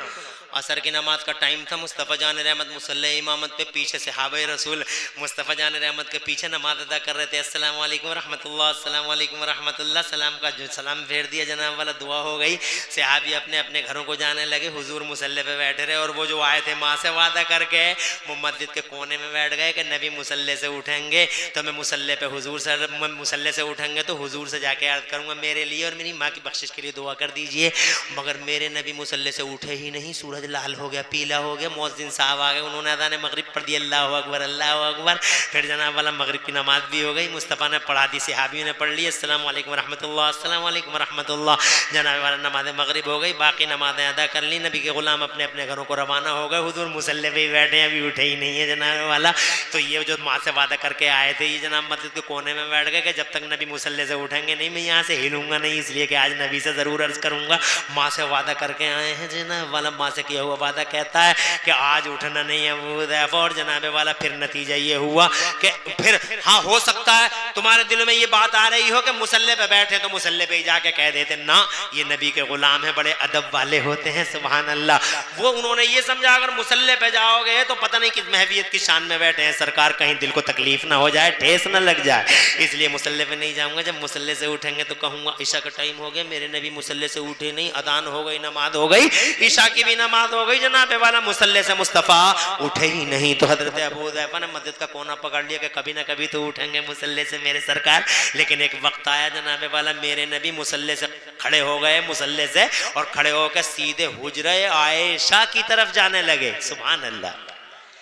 [SPEAKER 1] असर की नमाज का टाइम था। मुस्तफ़ा जान रहमत मुसल्ले इमामत पे पीछे सहाबे रसूल मुस्तफ़ा जान रहमत के पीछे नमाज अदा कर रहे थे। अस्सलाम वालेकुम रहमतुल्लाह, अस्सलाम वालेकुम रहमतुल्लाह। सलाम का जो सलाम फेर दिया जनाब वाला, दुआ हो गई। सहाबी अपने अपने घरों को जाने लगे। हुजूर मुसल्ले पे बैठे रहे और वो जो आए थे माँ से वादा करके वो मस्जिद के कोने में बैठ गए कि नबी मुसल्ले से उठेंगे तो मैं मुसल्ले पे हुजूर से, मुसल्ले से उठेंगे तो हुजूर से जाके अर्ज करूँगा मेरे लिए और मेरी माँ की बख्शिश के लिए दुआ कर दीजिए। मगर मेरे नबी मुसल्ले से उठे ही नहीं। सूरज लाल हो गया, पीला हो गया। मुअज्जिन साहब आ गए, उन्होंने अज़ान मगरिब पढ़ दी, अल्लाहु अकबर अल्लाहु अकबर। फिर जनाब वाला मगरिब की नमाज भी हो गई। मुस्तफ़ा ने पढ़ा दी, सहाबियों ने पढ़ ली, अस्सलाम वालेकुम रहमतुल्लाह, अस्सलाम वालेकुम रहमतुल्लाह। जनाब वाला नमाज मगरिब हो गई, बाकी नमाजें अदा कर ली। नबी के गुलाम अपने अपने घरों को रवाना हो गए। हुजूर मुसल्ले पे ही बैठे हैं, अभी उठे ही नहीं है जनाब वाला। तो ये जो माँ से वादा करके आए थे, ये जनाब मस्जिद के कोने में बैठ गए कि जब तक नबी मुसल्ले से उठेंगे नहीं मैं यहाँ से हिलूंगा नहीं, इसलिए कि आज नबी से ज़रूर अर्ज करूँगा। माँ से वादा करके आए हैं जनाब वाला। माँ से किया हुआ वादा कहता है कि आज उठना नहीं है हुदैफा। और जनाबे वाला फिर नतीजा ये हुआ कि फिर हाँ हो सकता है तुम्हारे दिल में ये बात आ रही हो कि मुसल्ले पे बैठे तो मुसल्ले पे ही जाके कह देते ना ये नबी के गुलाम है, बड़े अदब वाले होते हैं, सुभान अल्लाह। वो उन्होंने ये समझा अगर मुसल्ले पे जाओगे तो पता नहीं किस महवियत की शान में बैठे हैं सरकार, कहीं दिल को तकलीफ ना हो जाए, ठेस ना लग जाए, इसलिए मुसल्ले पे नहीं जाऊंगा। जब मुसल्ले से उठेंगे तो कहूंगा ईशा का टाइम हो गया, मेरे नबी मुसल्ले से उठे नहीं, अदान हो गई, नमाज हो गई, ईशा की भी नमाज हो गई, जनाबे वाला मुसल्ले से मुस्तफ़ा उठे ही नहीं। तो हजरत अबू हुदैफा ने मस्जिद का कोना पकड़ लिया कि कभी ना कभी तो उठेंगे मुसल्ले से मेरे सरकार। लेकिन एक वक्त आया जनाबे वाला मेरे नबी मुसल्ले से खड़े हो गए, मुसल्ले से, और खड़े होकर सीधे हुजरे आयशा की तरफ जाने लगे, सुभान अल्लाह।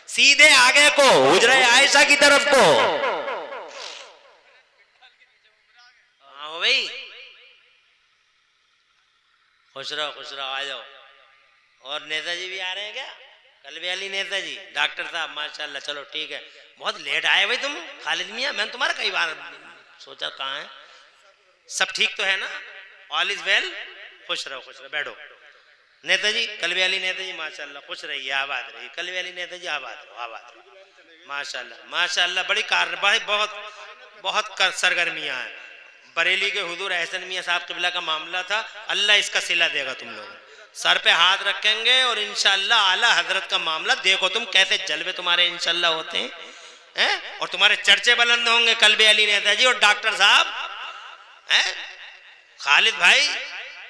[SPEAKER 1] सीधे आगे को, हुजरे आयशा की तरफ को। हाँ भाई, खुश रहो, आ जाओ। और नेताजी भी आ रहे हैं क्या? कलवे अली नेताजी, डॉक्टर साहब, माशाल्लाह। चलो ठीक है, बहुत लेट आए भाई तुम खालिद मियाँ, मैंने तुम्हारा कई बार सोचा कहाँ है। सब ठीक तो है ना? All is well? खुश रहो, बैठो। नेताजी, कलवे अली नेताजी, माशाल्लाह, खुश रहिए, आबाद रहिए। कलवे अली नेताजी, आबाद रहो, माशाल्लाह। बड़ी कार्रवाई, बहुत सरगर्मियाँ हैं। बरेली के हुजूर एहसन मियाँ साहब क़िबला का मामला था, अल्लाह इसका सिला देगा तुम लोग। सर पे हाथ रखेंगे और इंशाअल्लाह आला हजरत का मामला देखो तुम कैसे जलवे तुम्हारे इंशाअल्लाह होते हैं, और तुम्हारे चर्चे बुलंद होंगे। कलबे अली नेताजी और डॉक्टर साहब, खालिद भाई,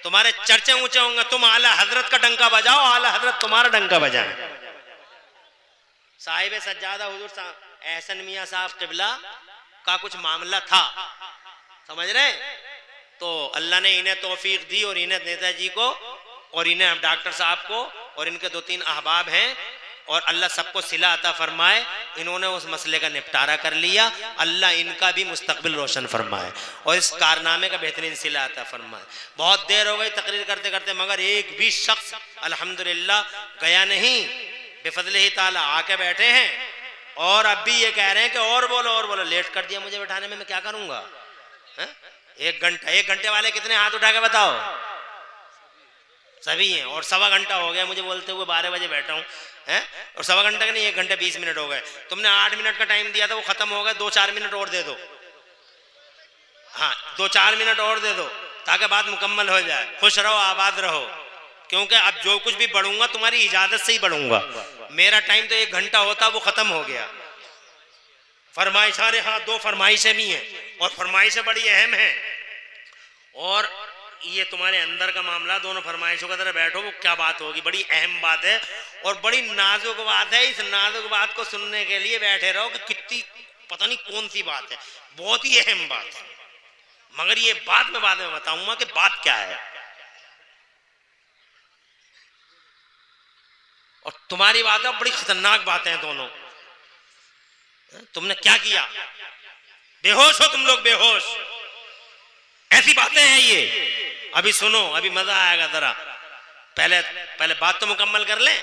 [SPEAKER 1] तुम्हारे चर्चे ऊंचे होंगे। तुम आला हजरत का डंका बजाओ, आला हजरत तुम्हारा डंका बजाए। साहिब सज्जादा हुजूर एहसन मियाँ साहब क़िबला का कुछ मामला था, समझ रहे? तो अल्लाह ने इन्हें तौफीक दी और इन्हें नेताजी को और इन्हें डॉक्टर साहब को और इनके 2-3 अहबाब हैं, और अल्लाह सबको सिला अता फरमाए। इन्होंने उस मसले का निपटारा कर लिया, अल्लाह इनका भी मुस्तकबिल रोशन फरमाए और इस कारनामे का बेहतरीन सिला अता फरमाए। बहुत देर हो गई तकरीर करते करते, मगर एक भी शख्स अल्हम्दुलिल्लाह गया नहीं, बेफजलिही ताला आके बैठे हैं। और अब भी ये कह रहे हैं कि और बोलो। लेट कर दिया मुझे बैठाने में, मैं क्या करूंगा? 1 घंटे वाले कितने हाथ उठा के बताओ? सभी हैं। और 1.25 घंटा हो गया मुझे बोलते हुए, 12 बजे बैठा हूँ, और 1.25 घंटा का नहीं, 1 घंटे 20 मिनट हो गए। तुमने 8 मिनट का टाइम दिया था, वो खत्म हो गया। 2-4 मिनट और दे दो, हाँ 2-4 मिनट और दे दो ताकि बात मुकम्मल हो जाए। खुश रहो, आबाद रहो, क्योंकि अब जो कुछ भी बढ़ूंगा तुम्हारी इजाजत से ही बढ़ूंगा। मेरा टाइम तो 1 घंटा होता, वो खत्म हो गया। फरमाइशारे, हाँ 2 फरमाइशें भी हैं, और फरमाइशें बड़ी अहम हैं, और ये तुम्हारे अंदर का मामला, दोनों फरमाइशों की तरह बैठो। वो क्या बात होगी, बड़ी अहम बात है और बड़ी नाजुक बात है। इस नाजुक बात को सुनने के लिए बैठे रहो कि कितनी पता नहीं कौन सी बात है, बहुत ही अहम बात है। मगर ये बात मैं बाद में बताऊंगा कि बात क्या है। और तुम्हारी बात है, बड़ी खतरनाक बातें हैं दोनों। तुमने क्या किया? बेहोश हो तुम लोग, बेहोश। ऐसी बातें हैं ये। अभी सुनो, अभी मजा आएगा जरा। पहले बात तो मुकम्मल कर लें।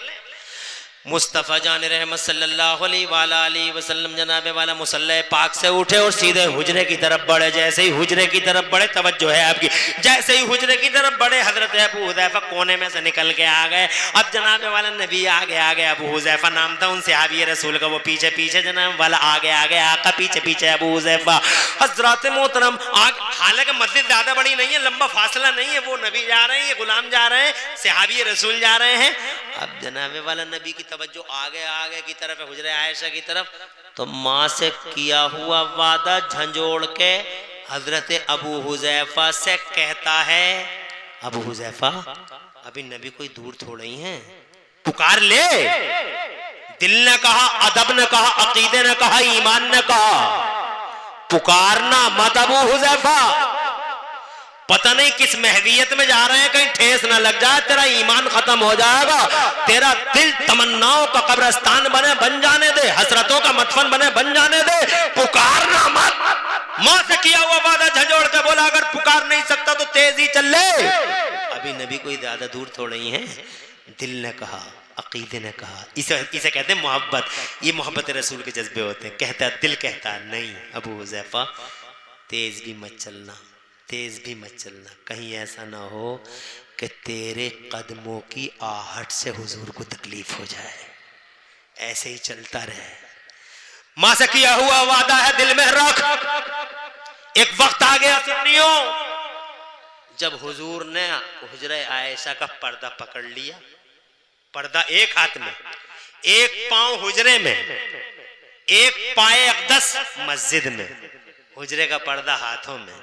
[SPEAKER 1] मुस्तफ़ा जान रहमत सल्लल्लाहु अलैहि वसल्लम जनाबे वाला मुसल्ले पाक से उठे और सीधे हुजरे की तरफ बढ़े। जैसे ही हुजरे की तरफ बढ़े, तवज्जो है आपकी, जैसे ही हुजरे की तरफ बढ़े हजरत अबू हुज़ैफा कोने में से निकल के आ गए। अब जनाबे वाला नबी आगे आगे, अबू हुज़ैफा नाम था उन सहाबी रसूल का, वो पीछे पीछे जनाब वाला आगे आगे, आका पीछे पीछे अबू हुज़ैफा। हज़रात मोहतरम, हालांकि मस्जिद ज्यादा बड़ी नहीं है, लंबा फासला नहीं है, वो नबी जा रहे हैं, ये गुलाम जा रहे हैं, सहाबी रसूल जा रहे हैं। अब जनाबे वाला नबी की तवज्जो आगे आगे की तरफ है, हुजरे आयशा की तरफ। तो माँ से किया हुआ वादा झंझोड़ के हजरत अबू हुज़ैफा से कहता है, अबू हुज़ैफा अभी नबी कोई दूर थोड़े ही हैं, पुकार ले। दिल ने कहा, अदब ने कहा, अकीदे ने कहा, ईमान ने कहा, पुकारना मत अबू हुज़ैफा। पता नहीं किस महवियत में जा रहे हैं, कहीं ठेस ना लग जाए, तेरा ईमान खत्म हो जाएगा, तेरा दिल तमन्नाओं का कब्रिस्तान बन जाने दे, हसरतों का मदफन बन जाने दे, पुकारना मत। मां से किया हुआ वादा झंझोड़ के बोला, अगर पुकार नहीं सकता तो तेजी चल ले, अभी नबी कोई ज्यादा दूर थोड़े ही है। दिल ने कहा, अकीदे ने कहा, इसे कहते हैं मोहब्बत, ये मोहब्बत रसूल के जज्बे होते हैं। कहता है, दिल कहता है नहीं अबू हुज़ैफा तेज भी मत चलना, तेज भी मत चलना, कहीं ऐसा ना हो कि तेरे कदमों की आहट से हुजूर को तकलीफ हो जाए, ऐसे ही चलता रहे। मां से किया हुआ वादा है दिल में रख। एक वक्त आ गया सुन्नियों, जब हुजूर ने हुजरे आयशा का पर्दा पकड़ लिया, पर्दा एक हाथ में, एक पांव हुजरे में, एक पाए अक़दस मस्जिद में, हुजरे का पर्दा हाथों में।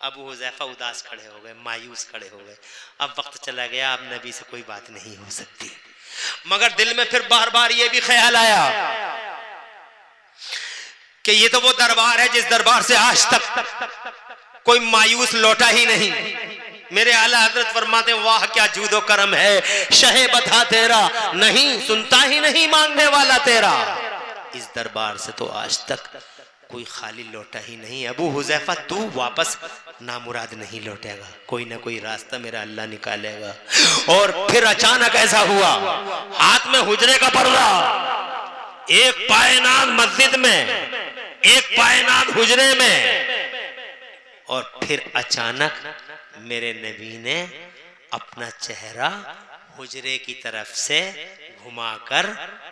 [SPEAKER 1] अबू हुज़ैफा उदास खड़े हो गए, मायूस खड़े हो गए। अब वक्त चला गया, अब नबी से कोई बात नहीं हो सकती। मगर दिल में फिर बार बार ये भी ख्याल आया कि ये तो वो दरबार है जिस दरबार से आज तक कोई मायूस लौटा ही नहीं। मेरे आला हजरत फरमाते हैं, वाह क्या जूदो करम है, शहे बता तेरा, नहीं सुनता ही नहीं मांगने वाला तेरा। इस दरबार से तो आज तक कोई खाली लौटा ही नहीं। अबू हुज़ैफा तू वापस नामुराद नहीं लौटेगा, कोई ना कोई रास्ता मेरा अल्लाह निकालेगा। और फिर अचानक ऐसा हुआ, हाथ में हुजरे का पर्दा, एक पायनाद मस्जिद में, एक पायनाद हुजरे में, और फिर अचानक मेरे नबी ने अपना चेहरा हुजरे की तरफ से घुमाकर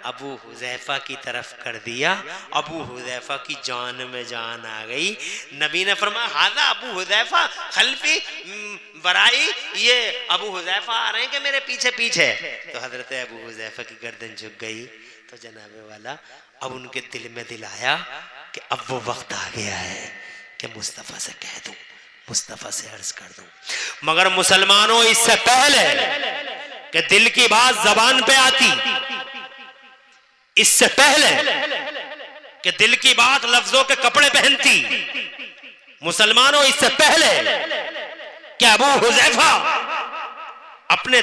[SPEAKER 1] अबू हुज़ैफा की तरफ कर दिया। अबू हुज़ैफा की जान में जान आ गई। नबी ने फरमाया, हाज़ा अबू हुज़ैफा खल्फी बराई, ये अबू हुज़ैफा आ रहे हैं कि मेरे पीछे पीछे। तो हजरत अबू हुज़ैफा की गर्दन झुक गई। तो जनाबे वाला अब उनके दिल में दिल आया कि अब वो वक्त आ गया है कि मुस्तफ़ा से कह दूं, मुस्तफ़ा से अर्ज कर दूं। मगर मुसलमानों, इससे पहले कि दिल की बात जबान पे आती, इससे पहले कि दिल की बात लफ्जों के कपड़े पहनती, मुसलमानों इससे पहले कि अबू हुज़ैफा अपने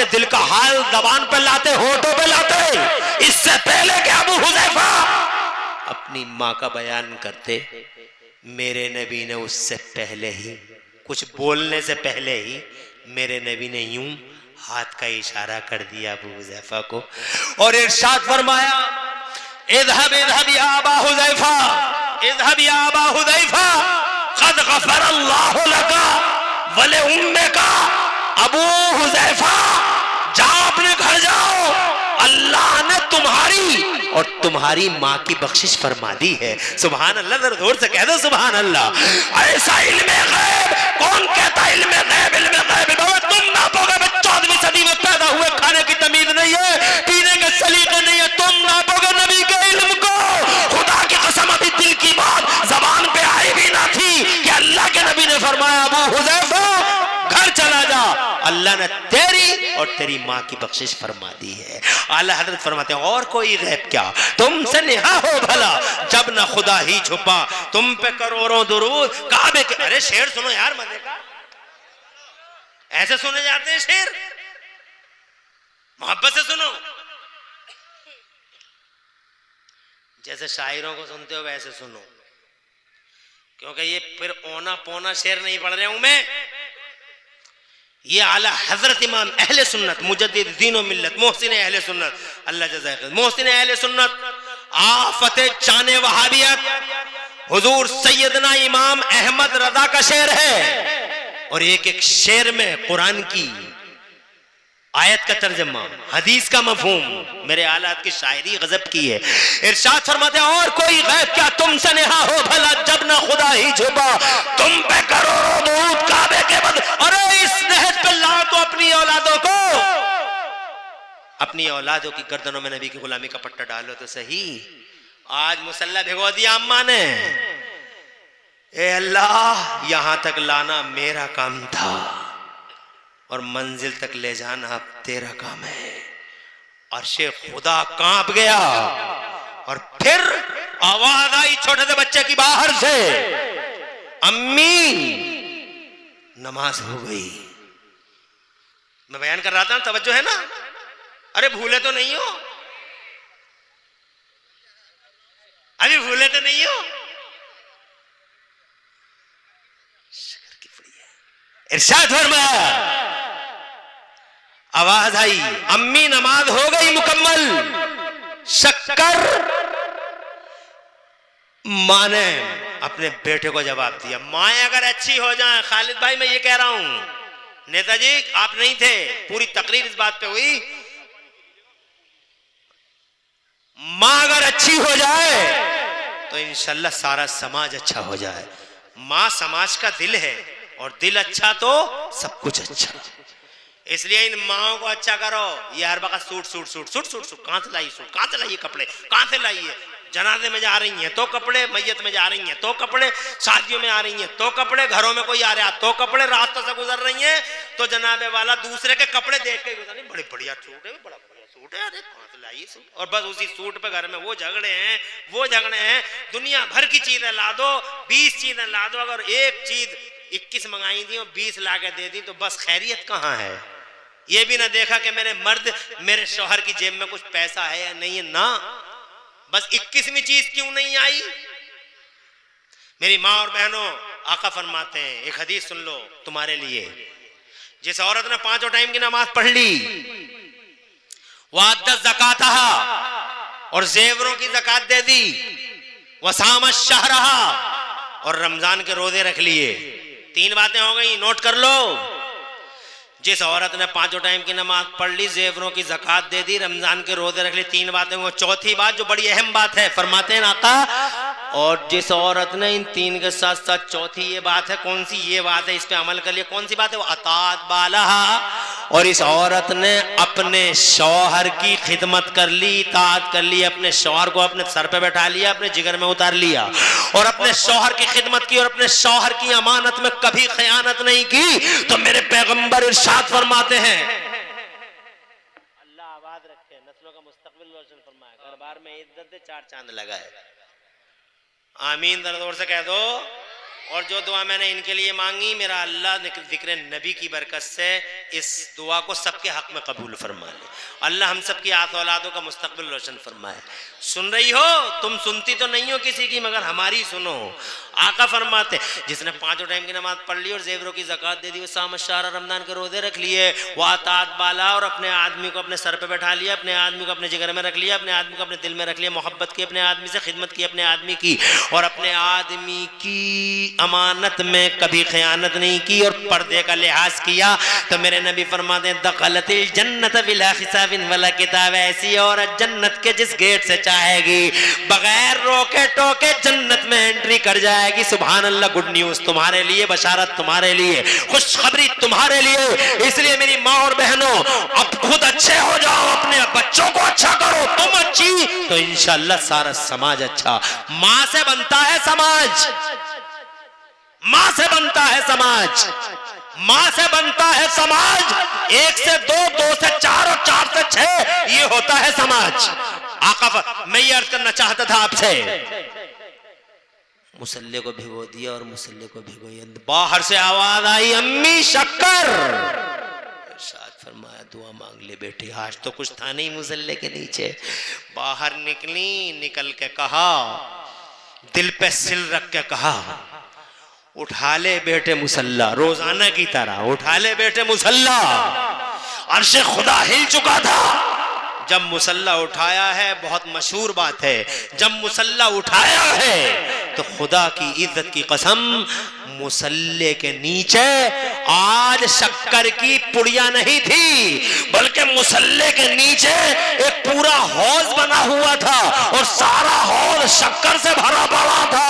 [SPEAKER 1] दिल का हाल जबान पे लाते, होठों पे लाते, इससे पहले कि अबू हुज़ैफा अपनी मां का बयान करते, मेरे नबी ने उससे पहले ही, कुछ बोलने से पहले ही मेरे नबी ने यूं हाथ का इशारा कर दिया अबू हुज़ैफा को और इरशाद फरमाया, इज़हब इज़हब या अबा हुज़ैफा, इज़हब या अबा हुज़ैफा, क़द ग़फ़रल्लाहु लका व लि उम्मिका। अबू हुज़ैफा जाओ, अपने घर जाओ, अल्लाह ने तुम्हारी और तुम्हारी माँ की बख्शिश फरमा दी है। सुभान अल्लाह, जरा जोर से कह दो सुभान अल्लाह। ऐसा इल्मे गैब कौन कहता, इल्मे गैब, इल्मे गैब तुम ना पाओगे। 14वीं सदी में पैदा हुए, खाने की तमीज नहीं है, पीने के सलीके नहीं है, तुम ना पाओगे नबी के इल्म को। खुदा की कसम, अभी दिल की बात जबान पे आई भी ना थी कि अल्लाह के नबी ने फरमाया, अबू हुज़ैफा घर चला जा, अल्लाह ने तेरी और तेरी माँ की बख्शिश फरमा दी है। आला हजरत फरमाते हैं, और कोई गैब क्या, तुमसे निहा हो भला जब न खुदा ही छुपा, तुम पे करोड़ों दुरूद काबे के। अरे शेर सुनो यार, मजे का, ऐसे सुने जाते हैं शेर, मोहब्बत से सुनो, जैसे शायरों को सुनते हो वैसे सुनो, क्योंकि ये फिर ओना पोना शेर नहीं पढ़ रहा हूं मैं, ये आला हजरत इमाम अहले सुन्नत मुजद्दिद दीन व मिल्लत मोहसिन अहले सुन्नत अल्लाह जज़ा खैर मोहसिन अहले सुन्नत आफत चाने वहाबियत हुजूर सैयदना इमाम अहमद रजा का शेर है और एक एक शेर में कुरान की आयत का तर्जमा हदीस का मफहूम मेरे आलात की शायरी गजब की है। इरशाद फरमाते हैं और कोई गैब क्या तुमसे नेहा हो भला जब ना खुदा ही छुपा तुम पे करोड़ों दूध काबे के बद। अरे इस नहज पे लाओ तो अपनी औलादों को अपनी औलादों की गर्दनों में नबी की गुलामी का पट्टा डालो तो सही। आज मुसल्ला भिगो दिया अम्मा ने। ए अल्लाह यहां तक लाना मेरा काम था और मंजिल तक ले जाना अब तेरा काम है। अर्शे खुदा कांप गया और फिर आवाज आई छोटे से बच्चे की बाहर से अम्मी नमाज हो गई। मैं बयान कर रहा था तवज्जो है ना। अरे भूले तो नहीं हो अभी भूले तो नहीं हो। इरशाद फरमाया आवाज आई अम्मी नमाज हो गई मुकम्मल। शक्कर माँ ने अपने बेटे को जवाब दिया माएं अगर अच्छी हो जाएं। खालिद भाई मैं ये कह रहा हूं नेताजी आप नहीं थे पूरी तकरीर इस बात पे हुई। माँ अगर अच्छी हो जाए तो इंशाल्लाह सारा समाज अच्छा हो जाए। माँ समाज का दिल है और दिल अच्छा तो सब कुछ अच्छा। इसलिए इन माओ को अच्छा करो। ये हर वक्त suit suit suit suit suit suit कहां से लाई सूट कहां से लाइए कपड़े कहां से लाइए। जनाजे में जा रही हैं तो कपड़े मैयत में जा रही हैं तो कपड़े शादियों में आ रही हैं तो कपड़े घरों में कोई आ रहा तो कपड़े रास्ते से गुजर रही हैं तो जनाबे वाला दूसरे के कपड़े देख के गुजर रही बड़े बढ़िया सूट है बड़ा बढ़िया सूट है। अरे कहां से लाइए सूट और बस उसी सूट पे घर में वो झगड़े हैं दुनिया भर की चीजें ला दो 20 चीजें ला दो। अगर एक चीज 21 मंगाई थी और 20 ला के दे दी तो बस खैरियत कहां है। ये भी ना देखा कि मेरे मर्द मेरे शौहर की जेब में कुछ पैसा है या नहीं है ना। बस 21वीं चीज क्यों नहीं आई। मेरी माँ और बहनों आका फरमाते हैं एक हदीस सुन लो तुम्हारे लिए। जिस औरत ने 5 टाइम की नमाज पढ़ ली वह ज़कात और जेवरों की ज़कात दे दी वसाम शहरहा और रमजान के रोजे रख लिए। 3 बातें हो गई नोट कर लो। जिस औरत ने 5 टाइम की नमाज पढ़ ली जेवरों की ज़कात दे दी रमजान के रोजे रख ली 3 बातें हो। चौथी बात जो बड़ी अहम बात है फरमाते हैं आका और जिस औरत ने इन 3 के साथ साथ चौथी ये बात है कौन सी ये बात है इस पे अमल कर लिया कौन सी बात है वो अतात बालहा और इस औरत ने अपने शौहर की खिदमत कर ली इताअत कर ली अपने शौहर को अपने सर पे बैठा लिया अपने जिगर में उतार लिया और अपने शौहर की खिदमत की और अपने शौहर की अमानत में कभी खयानत नहीं की। तो मेरे पैगंबर इरशाद फरमाते हैं अल्लाह आबाद रखे नस्लों का मुस्तकबिल रोशन फरमाए घर बार में इज्जत दे 4 चांद लगाए। आमीन दर्द से कह दो। और जो दुआ मैंने इनके लिए मांगी मेरा अल्लाह जिक्र नबी की बरकत से इस दुआ को सबके हक में कबूल फरमा ले। अल्लाह हम सबकी आस औलादों का मुस्तकबिल रोशन फरमाए। सुन रही हो तुम सुनती तो नहीं हो किसी की मगर हमारी सुनो। आका फरमाते जिसने 5 टाइम की नमाज पढ़ ली और जेवरों की ज़कात दे दी वो साम शारा रमजान के रोजे रख लिए वो अतात बाला और अपने आदमी को अपने सर पे बैठा लिया अपने आदमी को अपने जिगर में रख लिया अपने आदमी को अपने दिल में रख लिया मोहब्बत की अपने आदमी से खिदमत की अपने आदमी की और अपने आदमी की अमानत में कभी खयानत नहीं की और पर्दे का लिहाज किया। तो मेरे नबी फरमाते हैं दखलतिल जन्नत बिला हिसाबिन वला किताब। ऐसी औरत जन्नत के जिस गेट से चाहेगी बगैर रोके टोके जन्नत में एंट्री कर जाएगी। सुभान अल्लाह। गुड न्यूज तुम्हारे लिए बशारत तुम्हारे लिए खुशखबरी तुम्हारे लिए। इसलिए मेरी माँ और बहनों अब खुद अच्छे हो जाओ अपने बच्चों को अच्छा करो। तुम अच्छी तो इंशाअल्लाह सारा समाज अच्छा। माँ से बनता है समाज माँ से बनता है समाज माँ से बनता है समाज। 1 से 2 2 से 4 और 4 से 6 ये होता है समाज। आका मैं ये अर्ज करना चाहता था आपसे मुसल्ले को भिगो दिया और मुसल्ले को भिगोया। बाहर से आवाज आई अम्मी शक्कर। इरशाद फरमाया दुआ मांग ले बेटी। आज तो कुछ था नहीं मुसल्ले के नीचे। बाहर निकली निकल के कहा दिल पे सिल रख के कहा उठा ले बेटे मुसल्ला, रोजाना की तरह उठा ले बेटे मुसल्ला। अर्श खुदा हिल चुका था जब मुसल्ला उठाया है। बहुत मशहूर बात है, जब मुसल्ला उठाया है तो खुदा की इज्जत की कसम, मुसल्ले के नीचे आज शक्कर की पुड़िया नहीं थी, बल्कि मुसल्ले के नीचे एक पूरा हौज बना हुआ था और सारा हौज शक्कर से भरा पड़ा था।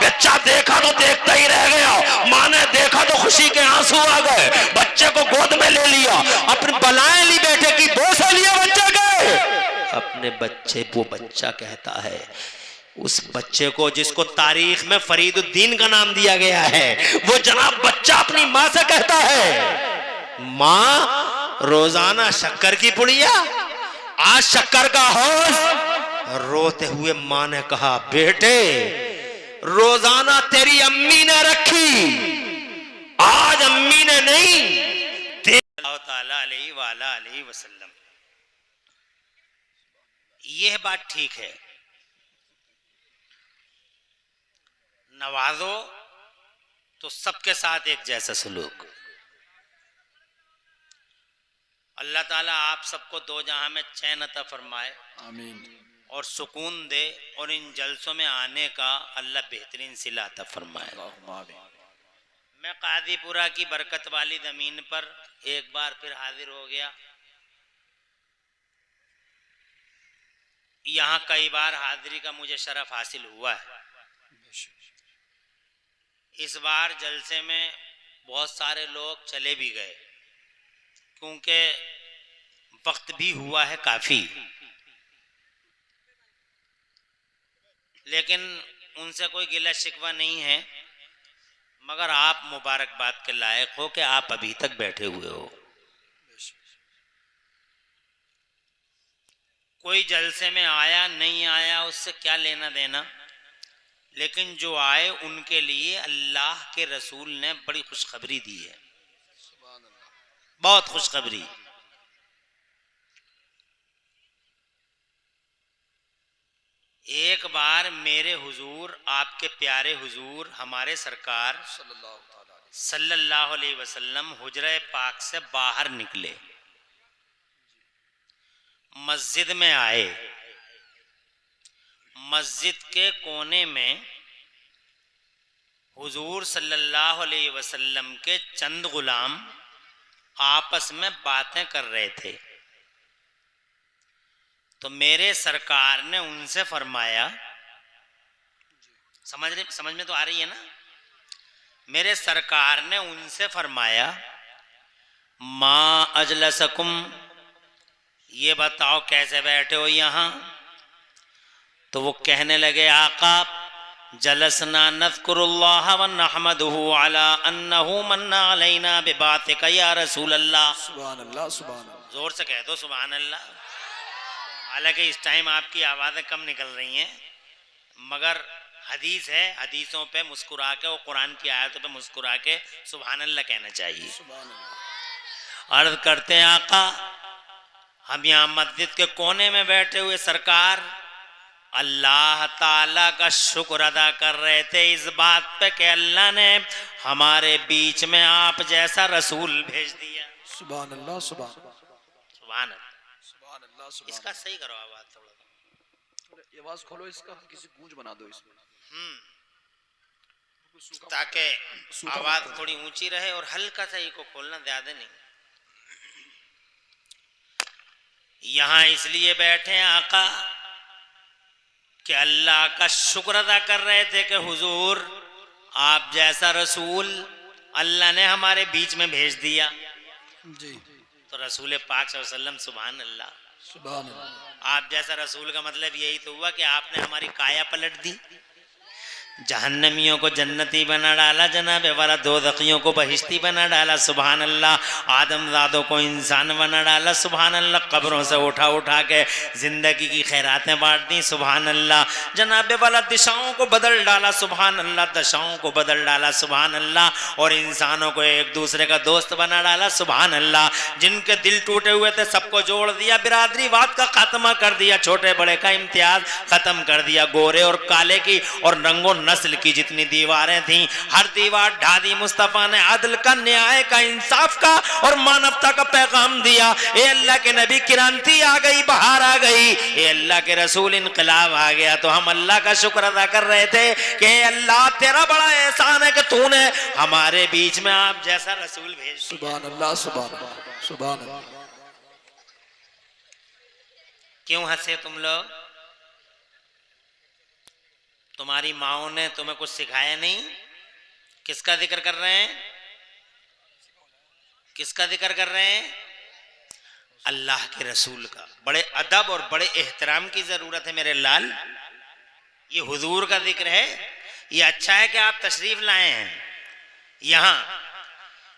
[SPEAKER 1] बच्चा देखा तो देखता ही रह गया, माँ ने देखा तो खुशी के आंसू आ गए, बच्चे को गोद में ले लिया, अपनी बलाएं ली बेटे की, बोसे लिया बच्चे के। अपने बच्चे वो बच्चा कहता है, उस बच्चे को जिसको तारीख में फरीदुद्दीन का नाम दिया गया है, वो जनाब बच्चा अपनी माँ से कहता है, माँ रोजाना शक्कर की पुड़िया, आज शक्कर का हौज। रोते हुए माँ ने कहा, बेटे रोजाना तेरी अम्मी ने रखी, आज अम्मी ने नहीं। अलैहि वसल्लम। यह बात ठीक है, नवाजो तो सबके साथ एक जैसा सलूक। अल्लाह ताला आप सबको दो जहां में चैन अता फरमाए,
[SPEAKER 2] आमीन,
[SPEAKER 1] और सुकून दे, और इन जलसों में आने का अल्लाह बेहतरीन सिला अता फरमाए। मैं कादीपुरा की बरकत वाली जमीन पर एक बार फिर हाजिर हो गया। यहाँ कई बार हाजिरी का मुझे शरफ हासिल हुआ है। इस बार जलसे में बहुत सारे लोग चले भी गए, क्योंकि वक्त भी हुआ है काफी, लेकिन उनसे कोई गिला शिकवा नहीं है, मगर आप मुबारकबाद के लायक हो कि आप अभी तक बैठे हुए हो। कोई जलसे में आया नहीं आया उससे क्या लेना देना, लेकिन जो आए उनके लिए अल्लाह के रसूल ने बड़ी खुशखबरी दी है, बहुत खुशखबरी। एक बार मेरे हुजूर, आपके प्यारे हुजूर हमारे सरकार सल्लल्लाहु अलैहि वसल्लम हुजरे पाक से बाहर निकले, मस्जिद में आए। मस्जिद के कोने में हुजूर सल्लल्लाहु अलैहि वसल्लम के चंद गुलाम आपस में बातें कर रहे थे। तो मेरे सरकार ने उनसे फरमाया, समझ में तो आ रही है ना, मेरे सरकार ने उनसे फरमाया, माँ अजलसकुम, ये बताओ कैसे बैठे हो यहाँ। तो वो कहने लगे, आका जलसना नज़कुरुल्लाह व नहमदुहु अला अन्नहु मन्ना अलैना बिबातिका या रसूल अल्लाह।
[SPEAKER 2] सुभान अल्लाह, सुभान अल्लाह।
[SPEAKER 1] जोर से कह दो सुभान अल्लाह। हालांकि इस टाइम आपकी आवाज़ें कम निकल रही हैं, मगर हदीस है, हदीसों पे मुस्कुरा के और कुरान की आयतों पे मुस्कुरा के सुभान अल्लाह कहना चाहिए। अर्ज करते हैं, आका हम यहाँ मस्जिद के कोने में बैठे हुए सरकार अल्लाह ताला का शुक्र अदा कर रहे थे इस बात पे कि अल्लाह ने हमारे बीच में आप जैसा रसूल भेज दिया।
[SPEAKER 2] सुभान अल्लाह, सुभान
[SPEAKER 1] सुभान अल्लाह,
[SPEAKER 2] सुभान अल्लाह, सुभान।
[SPEAKER 1] इसका सही करो आवाज थोड़ा,
[SPEAKER 2] आवाज खोलो इसका, किसी गूंज बना दो इसमें,
[SPEAKER 1] ताकि आवाज थोड़ी ऊंची रहे, और हल्का सा ही को खोलना, ज्यादा नहीं। यहाँ इसलिए बैठे हैं आका कि अल्लाह का शुक्र अदा कर रहे थे कि हुजूर आप जैसा रसूल अल्लाह ने हमारे बीच में भेज दिया
[SPEAKER 2] जी।
[SPEAKER 1] तो रसूल पाक सल्लल्लाहु अलैहि वसल्लम सुभान अल्लाह,
[SPEAKER 2] सुभान अल्लाह।
[SPEAKER 1] आप जैसा रसूल का मतलब यही तो हुआ कि आपने हमारी काया पलट दी, जहन्नमियों को जन्नती बना डाला, जनाब वाला दोज़खियों को बहिश्ती बना डाला, सुभान अल्लाह। आदमजादों को इंसान बना डाला, सुभान अल्लाह। कब्रों से उठा उठा के जिंदगी की खैरातें बांट दी, सुभान अल्लाह। जनाब वाला दिशाओं को बदल डाला, सुभान अल्लाह, दशाओं को बदल डाला, सुभान अल्लाह। और इंसानों को एक दूसरे का दोस्त बना डाला, सुभान अल्लाह। जिनके दिल टूटे हुए थे सबको जोड़ दिया, बिरादरीवाद का खात्मा कर दिया, छोटे बड़े का इम्तियाज खत्म कर दिया, गोरे और काले की और रंगो नस्ल की जितनी दीवारें थीं हर दीवार ढा दी। मुस्तफ़ा ने अदल का, न्याय का, इंसाफ का और मानवता का पैगाम दिया। ए अल्लाह के नबी, क्रांति आ गई, बहार आ गई। ए अल्लाह के रसूल, इनकलाब आ गया। तो हम अल्लाह का शुक्र अदा कर रहे थे कि अल्लाह तेरा बड़ा एहसान है कि तूने हमारे बीच में आप जैसा रसूल भेज।
[SPEAKER 2] सुभान अल्लाह, सुभान अल्लाह, सुभान अल्लाह।
[SPEAKER 1] क्यों हंसे तुम लोग? तुम्हारी माओ ने तुम्हें कुछ सिखाया नहीं? किसका जिक्र कर रहे हैं? किसका जिक्र कर रहे हैं? अल्लाह के रसूल का। बड़े अदब और बड़े एहतराम की जरूरत है मेरे लाल। ये हुजूर का जिक्र है। ये अच्छा है कि आप तशरीफ लाए हैं यहां,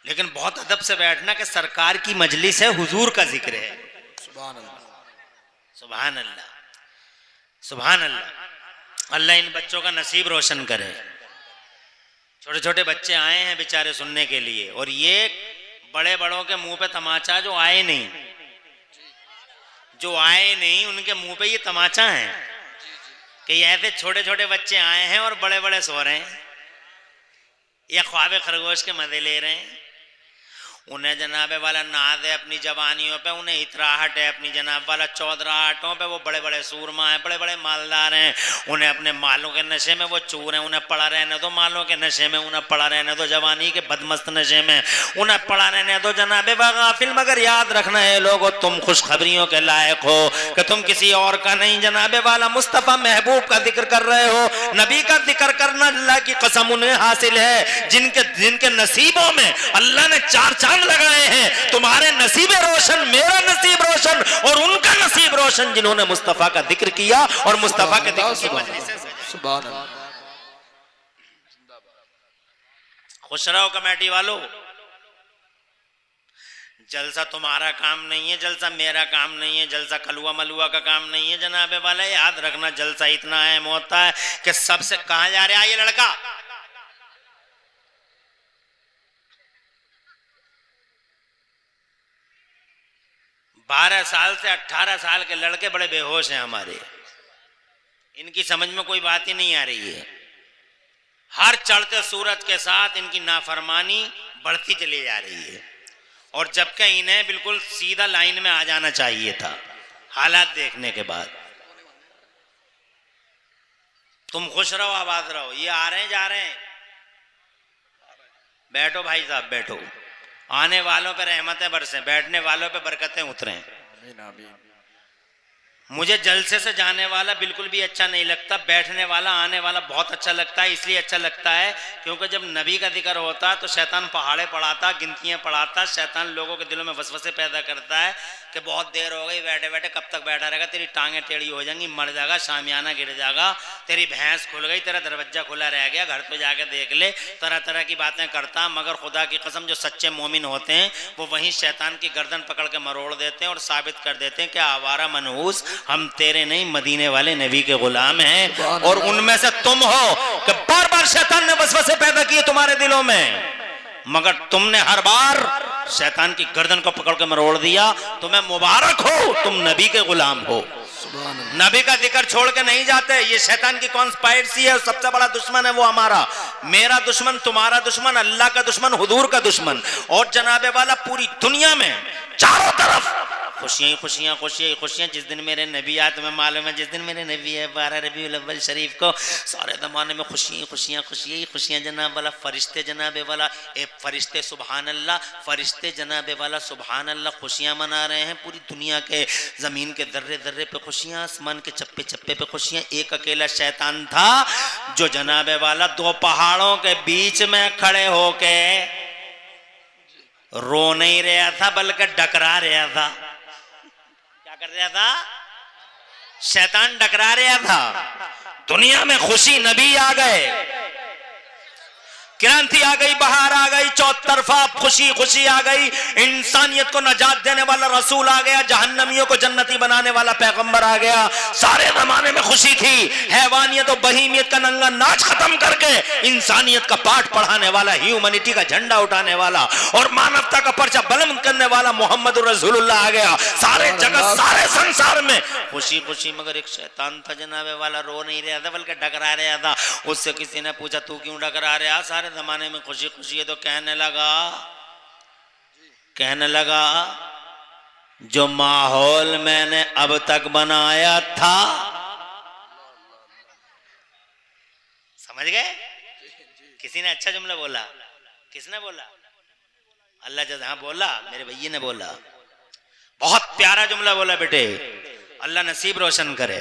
[SPEAKER 1] लेकिन बहुत अदब से बैठना कि सरकार की मजलिस है, हुजूर का जिक्र है।
[SPEAKER 2] सुभान अल्लाह,
[SPEAKER 1] सुभान अल्लाह, सुभान अल्लाह। अल्लाह इन बच्चों का नसीब रोशन करे। छोटे छोटे बच्चे आए हैं बेचारे सुनने के लिए, और ये बड़े बड़ों के मुंह पे तमाचा जो आए नहीं, जो आए नहीं उनके मुंह पे ये तमाचा है कि ऐसे छोटे छोटे बच्चे आए हैं और बड़े बड़े सो रहे हैं, ये ख्वाब खरगोश के मजे ले रहे हैं। उन्हें जनाबे वाला नाज है अपनी जवानियों पे, उन्हें इतराहट है अपनी जनाब वाला चौधराहटों पे। वो बड़े बड़े सूरमा हैं, बड़े बड़े मालदार हैं, उन्हें अपने मालों के नशे में वो चूर हैं। उन्हें पड़ा रहने दो मालों के नशे में, उन्हें पड़ा रहने दो जवानी के बदमस्त नशे में, उन्हें पड़ा रहने दो जनाबे गाफिल। मगर याद रखना है लोगों, तुम खुशखबरियों के लायक हो कि तुम किसी और का नहीं, जनाबे वाला मुस्तफ़ा महबूब का जिक्र कर रहे हो। नबी का जिक्र करना अल्लाह की कसम उन्हें हासिल है जिनके नसीबों में अल्लाह ने चार लगाए हैं। तुम्हारे नसीब रोशन, मेरा नसीब रोशन और उनका नसीब रोशन जिन्होंने मुस्तफा का जिक्र किया और मुस्तफा के जिक्र की मजलिस से सजा।
[SPEAKER 2] सुभान अल्लाह।
[SPEAKER 1] खुश रहो कमेटी वालों, जलसा तुम्हारा काम नहीं है, जलसा मेरा काम नहीं है, जलसा कलुआ मलुआ का काम नहीं है। जनाबे वाला याद रखना, जलसा इतना अहम होता है कि सबसे कहा जा रहा है ये लड़का 12 साल से 18 साल के लड़के बड़े बेहोश हैं हमारे, इनकी समझ में कोई बात ही नहीं आ रही है। हर चढ़ते सूरज के साथ इनकी नाफरमानी बढ़ती चली जा रही है, और जबकि इन्हें बिल्कुल सीधा लाइन में आ जाना चाहिए था हालात देखने के बाद। तुम खुश रहो, आबाद रहो, ये आ रहे हैं जा रहे हैं। बैठो भाई साहब बैठो, आने वालों पे रहमतें बरसें, बैठने वालों पे बरकतें उतरें।
[SPEAKER 2] आमीन आमीन।
[SPEAKER 1] मुझे जलसे से जाने वाला बिल्कुल भी अच्छा नहीं लगता, बैठने वाला आने वाला बहुत अच्छा लगता है। इसलिए अच्छा लगता है क्योंकि जब नबी का जिक्र होता है तो शैतान पहाड़े पढ़ाता, गिनतियां पढ़ाता, शैतान लोगों के दिलों में वसवसे पैदा करता है कि बहुत देर हो गई बैठे बैठे, कब तक बैठा रहेगा, तेरी टांगें टेढ़ी हो जाएंगी, मर जाएगा, शामियाना गिर जाएगा, तेरी भैंस खुल गई, तेरा दरवाजा खुला रह गया, घर पे जाके देख ले। तरह तरह की बातें करता, मगर खुदा की कसम जो सच्चे मोमिन होते हैं वो वहीं शैतान की गर्दन पकड़ के मरोड़ देते हैं और साबित कर देते हैं कि आवारा मनहूस, हम तेरे नहीं मदीने वाले नबी के गुलाम हैं। और उनमें से तुम हो कि बार बार शैतान ने वसवसे पैदा किए तुम्हारे दिलों में, मगर तुमने हर बार शैतान की गर्दन को पकड़ के मरोड़ दिया। तुम्हें मुबारक हो, तुम नबी के गुलाम हो। नबी का जिक्र छोड़ के नहीं जाते। ये शैतान की कॉन्स्पायरेसी है, सबसे बड़ा दुश्मन है वो हमारा, मेरा दुश्मन, तुम्हारा दुश्मन, अल्लाह का दुश्मन, हुजूर का दुश्मन। और जनाबे वाला पूरी दुनिया में चारों तरफ खुशियां खुशियां खुशियां खुशियां। जिस दिन मेरे नबी आए, तुम्हें मालूम है जिस दिन मेरे नबी है 12 रबीउल अव्वल शरीफ को, सारे ज़माने में खुशियां खुशियां खुशियां खुशियां। जनाब वाला फरिश्ते, जनाबे वाला फरिश्ते सुभान अल्लाह, फरिश्ते जनाबे वाला सुभान अल्लाह खुशियां मना रहे हैं। पूरी दुनिया के ज़मीन के दर्रे दर्रे पे खुशियां, आसमान के चप्पे चप्पे पे खुशियां। एक अकेला शैतान था जो जनाबे वाला 2 पहाड़ों के बीच में खड़े होके रो नहीं रहा था बल्कि डकरा रहा था। कर रहा था, शैतान डकरा रहा था। दुनिया में खुशी, नबी आ गए, क्रांति आ गई, बहार आ गई, चौतरफा खुशी खुशी आ गई, इंसानियत को नजात देने वाला रसूल आ गया, जहन्नमियों को जन्नती बनाने वाला पैगंबर आ गया। सारे जमाने में खुशी थी। हैवानियत और बहीमियत का नंगा नाच खत्म करके इंसानियत का पाठ पढ़ाने वाला, ह्यूमैनिटी का झंडा उठाने वाला और मानवता का पर्चा बुलंद करने वाला मोहम्मद रसूलुल्लाह आ गया। सारे जगत, सारे संसार में खुशी खुशी। मगर एक शैतान था जनाबे वाला, रो नहीं रहा था बल्कि डकरा रहा था। उससे किसी ने पूछा तू क्यों डकरा रहा? सारे जमाने में खुशी खुशी है। तो कहने लगा जो माहौल मैंने अब तक बनाया था, समझ गए? किसी ने अच्छा जुमला बोला? किसने बोला? अल्लाह जहाँ बोला, मेरे भैया ने बोला, बहुत प्यारा जुमला बोला बेटे, अल्लाह नसीब रोशन करे।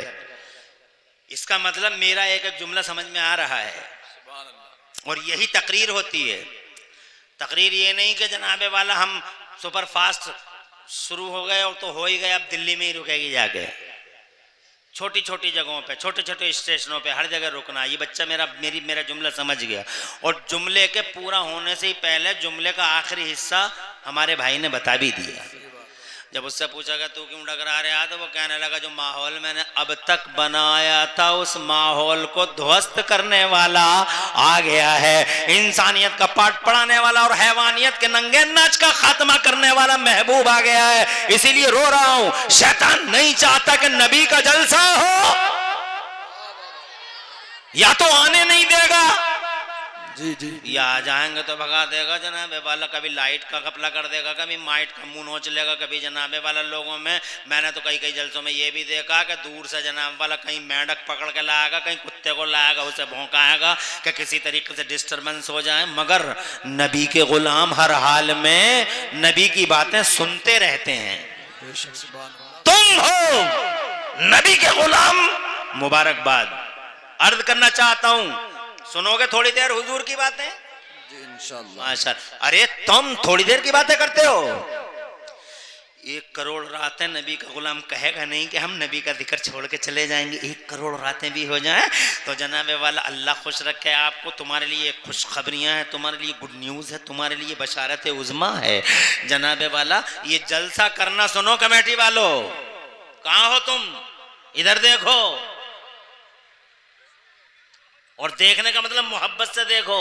[SPEAKER 1] इसका मतलब मेरा एक एक जुमला समझ में आ रहा है और यही तकरीर होती है। तकरीर ये नहीं कि जनाबे वाला हम सुपर फास्ट शुरू हो गए और तो हो ही गए, अब दिल्ली में ही रुकेगी जाके। छोटी छोटी जगहों पे, छोटे छोटे स्टेशनों पे, हर जगह रुकना। ये बच्चा मेरा जुमला समझ गया। और जुमले के पूरा होने से ही पहले जुमले का आखिरी हिस्सा हमारे भाई ने बता भी दिया। जब उससे पूछा गया तू क्यों डकरा रहा, तो वो कहने लगा जो माहौल मैंने अब तक बनाया था उस माहौल को ध्वस्त करने वाला आ गया है। इंसानियत का पाठ पढ़ाने वाला और हैवानियत के नंगे नाच का खात्मा करने वाला महबूब आ गया है। इसीलिए रो रहा हूं। शैतान नहीं चाहता कि नबी का जलसा हो, या तो आने नहीं देगा,
[SPEAKER 2] जी जी,
[SPEAKER 1] या आ जाएंगे तो भगा देगा जनाबे वाला। कभी लाइट का कपला कर देगा, कभी माइट का मुंह नोच लेगा, कभी जनाबे वाला। लोगों में मैंने तो कई जलसों में ये भी देखा कि दूर से जनाब वाला कहीं मेंढक पकड़ के लाएगा, कहीं कुत्ते को लाएगा, उसे भौंकाएगा कि किसी तरीके से डिस्टर्बेंस हो जाए। मगर नबी के गुलाम हर हाल में नबी की बातें सुनते रहते हैं। तुम हो नबी के गुलाम, मुबारकबाद। अर्ज करना चाहता हूं, सुनोगे थोड़ी देर हुजूर की बातें?
[SPEAKER 2] इंशाअल्लाह।
[SPEAKER 1] माशाअल्लाह। अरे तुम थोड़ी देर की बातें करते हो। 1 करोड़ रातें नबी का गुलाम कहेगा नहीं कि हम नबी का जिक्र छोड़ के चले जाएंगे। 1 करोड़ रातें भी हो जाएं तो जनाबे वाला अल्लाह खुश रखे आपको। तुम्हारे लिए खुशखबरियां हैं, तुम्हारे लिए गुड न्यूज है, तुम्हारे लिए बशारत उज़्मा है जनाबे वाला। ये जलसा करना सुनो कमेटी वालों, कहां हो तुम? इधर देखो। और देखने का मतलब मोहब्बत से देखो,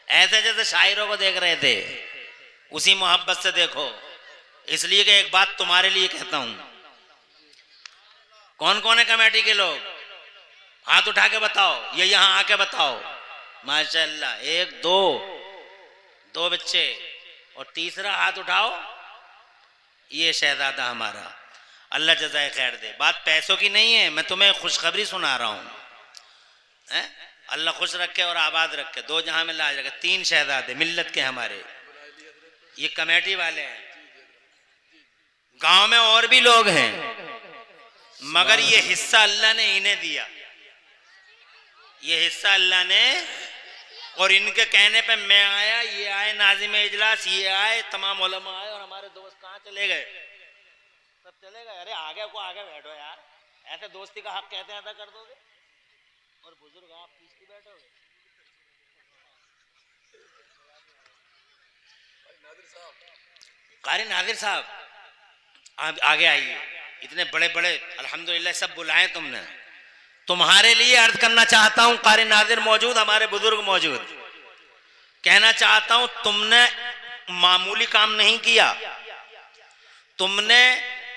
[SPEAKER 1] ऐसे जैसे शायरों को देख रहे थे, उसी मोहब्बत से देखो। इसलिए कि एक बात तुम्हारे लिए कहता हूं। कौन कौन है कमेटी के लोग? हाथ उठा के बताओ, ये यहां आके बताओ। माशाअल्लाह। 1 2 बच्चे। और तीसरा हाथ उठाओ, ये शहजादा हमारा, अल्लाह जज़ाए खैर दे। बात पैसों की नहीं है, मैं तुम्हें खुशखबरी सुना रहा हूं। अल्लाह खुश रखे और आबाद रखे, 2 जहां में लाज रखे। 3 शहजादे मिल्लत के हमारे, ये कमेटी वाले हैं। गांव में और भी लोग हैं, मगर ये हिस्सा अल्लाह ने इन्हें दिया। ये हिस्सा अल्लाह ने, और इनके कहने पे मैं आया, ये आए नाज़िम इजलास, ये आए, तमाम उलमा आए। और हमारे दोस्त कहाँ चले गए? सब चले गए। अरे आगे को आगे बैठो यार, ऐसे दोस्ती का हक कहते हैं अदा कर दोगे। और बुजुर्ग आप पीछे बैठोगे। कारी नादिर साहब आप आगे आइए। इतने बड़े बड़े अल्हम्दुलिल्लाह सब बुलाए तुमने। तुम्हारे लिए अर्ज करना चाहता हूं, कारी नादिर मौजूद, हमारे बुजुर्ग मौजूद। कहना चाहता हूं तुमने मामूली काम नहीं किया, तुमने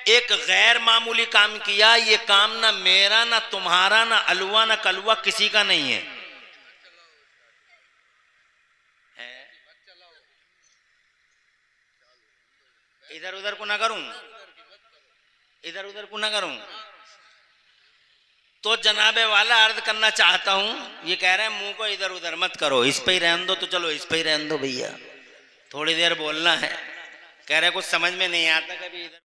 [SPEAKER 1] एक गैर मामूली काम किया। ये काम ना मेरा, ना तुम्हारा, ना अलवा, ना कलवा, किसी का नहीं है। इधर उधर को ना करूं, इधर उधर को ना करूं। तो जनाबे वाला अर्ज करना चाहता हूं, ये कह रहे हैं मुंह को इधर उधर मत करो, इस पे ही रहने दो। तो चलो इस पे ही रहने दो भैया, थोड़ी देर बोलना है। कह रहे कुछ समझ में नहीं आता, कभी इधर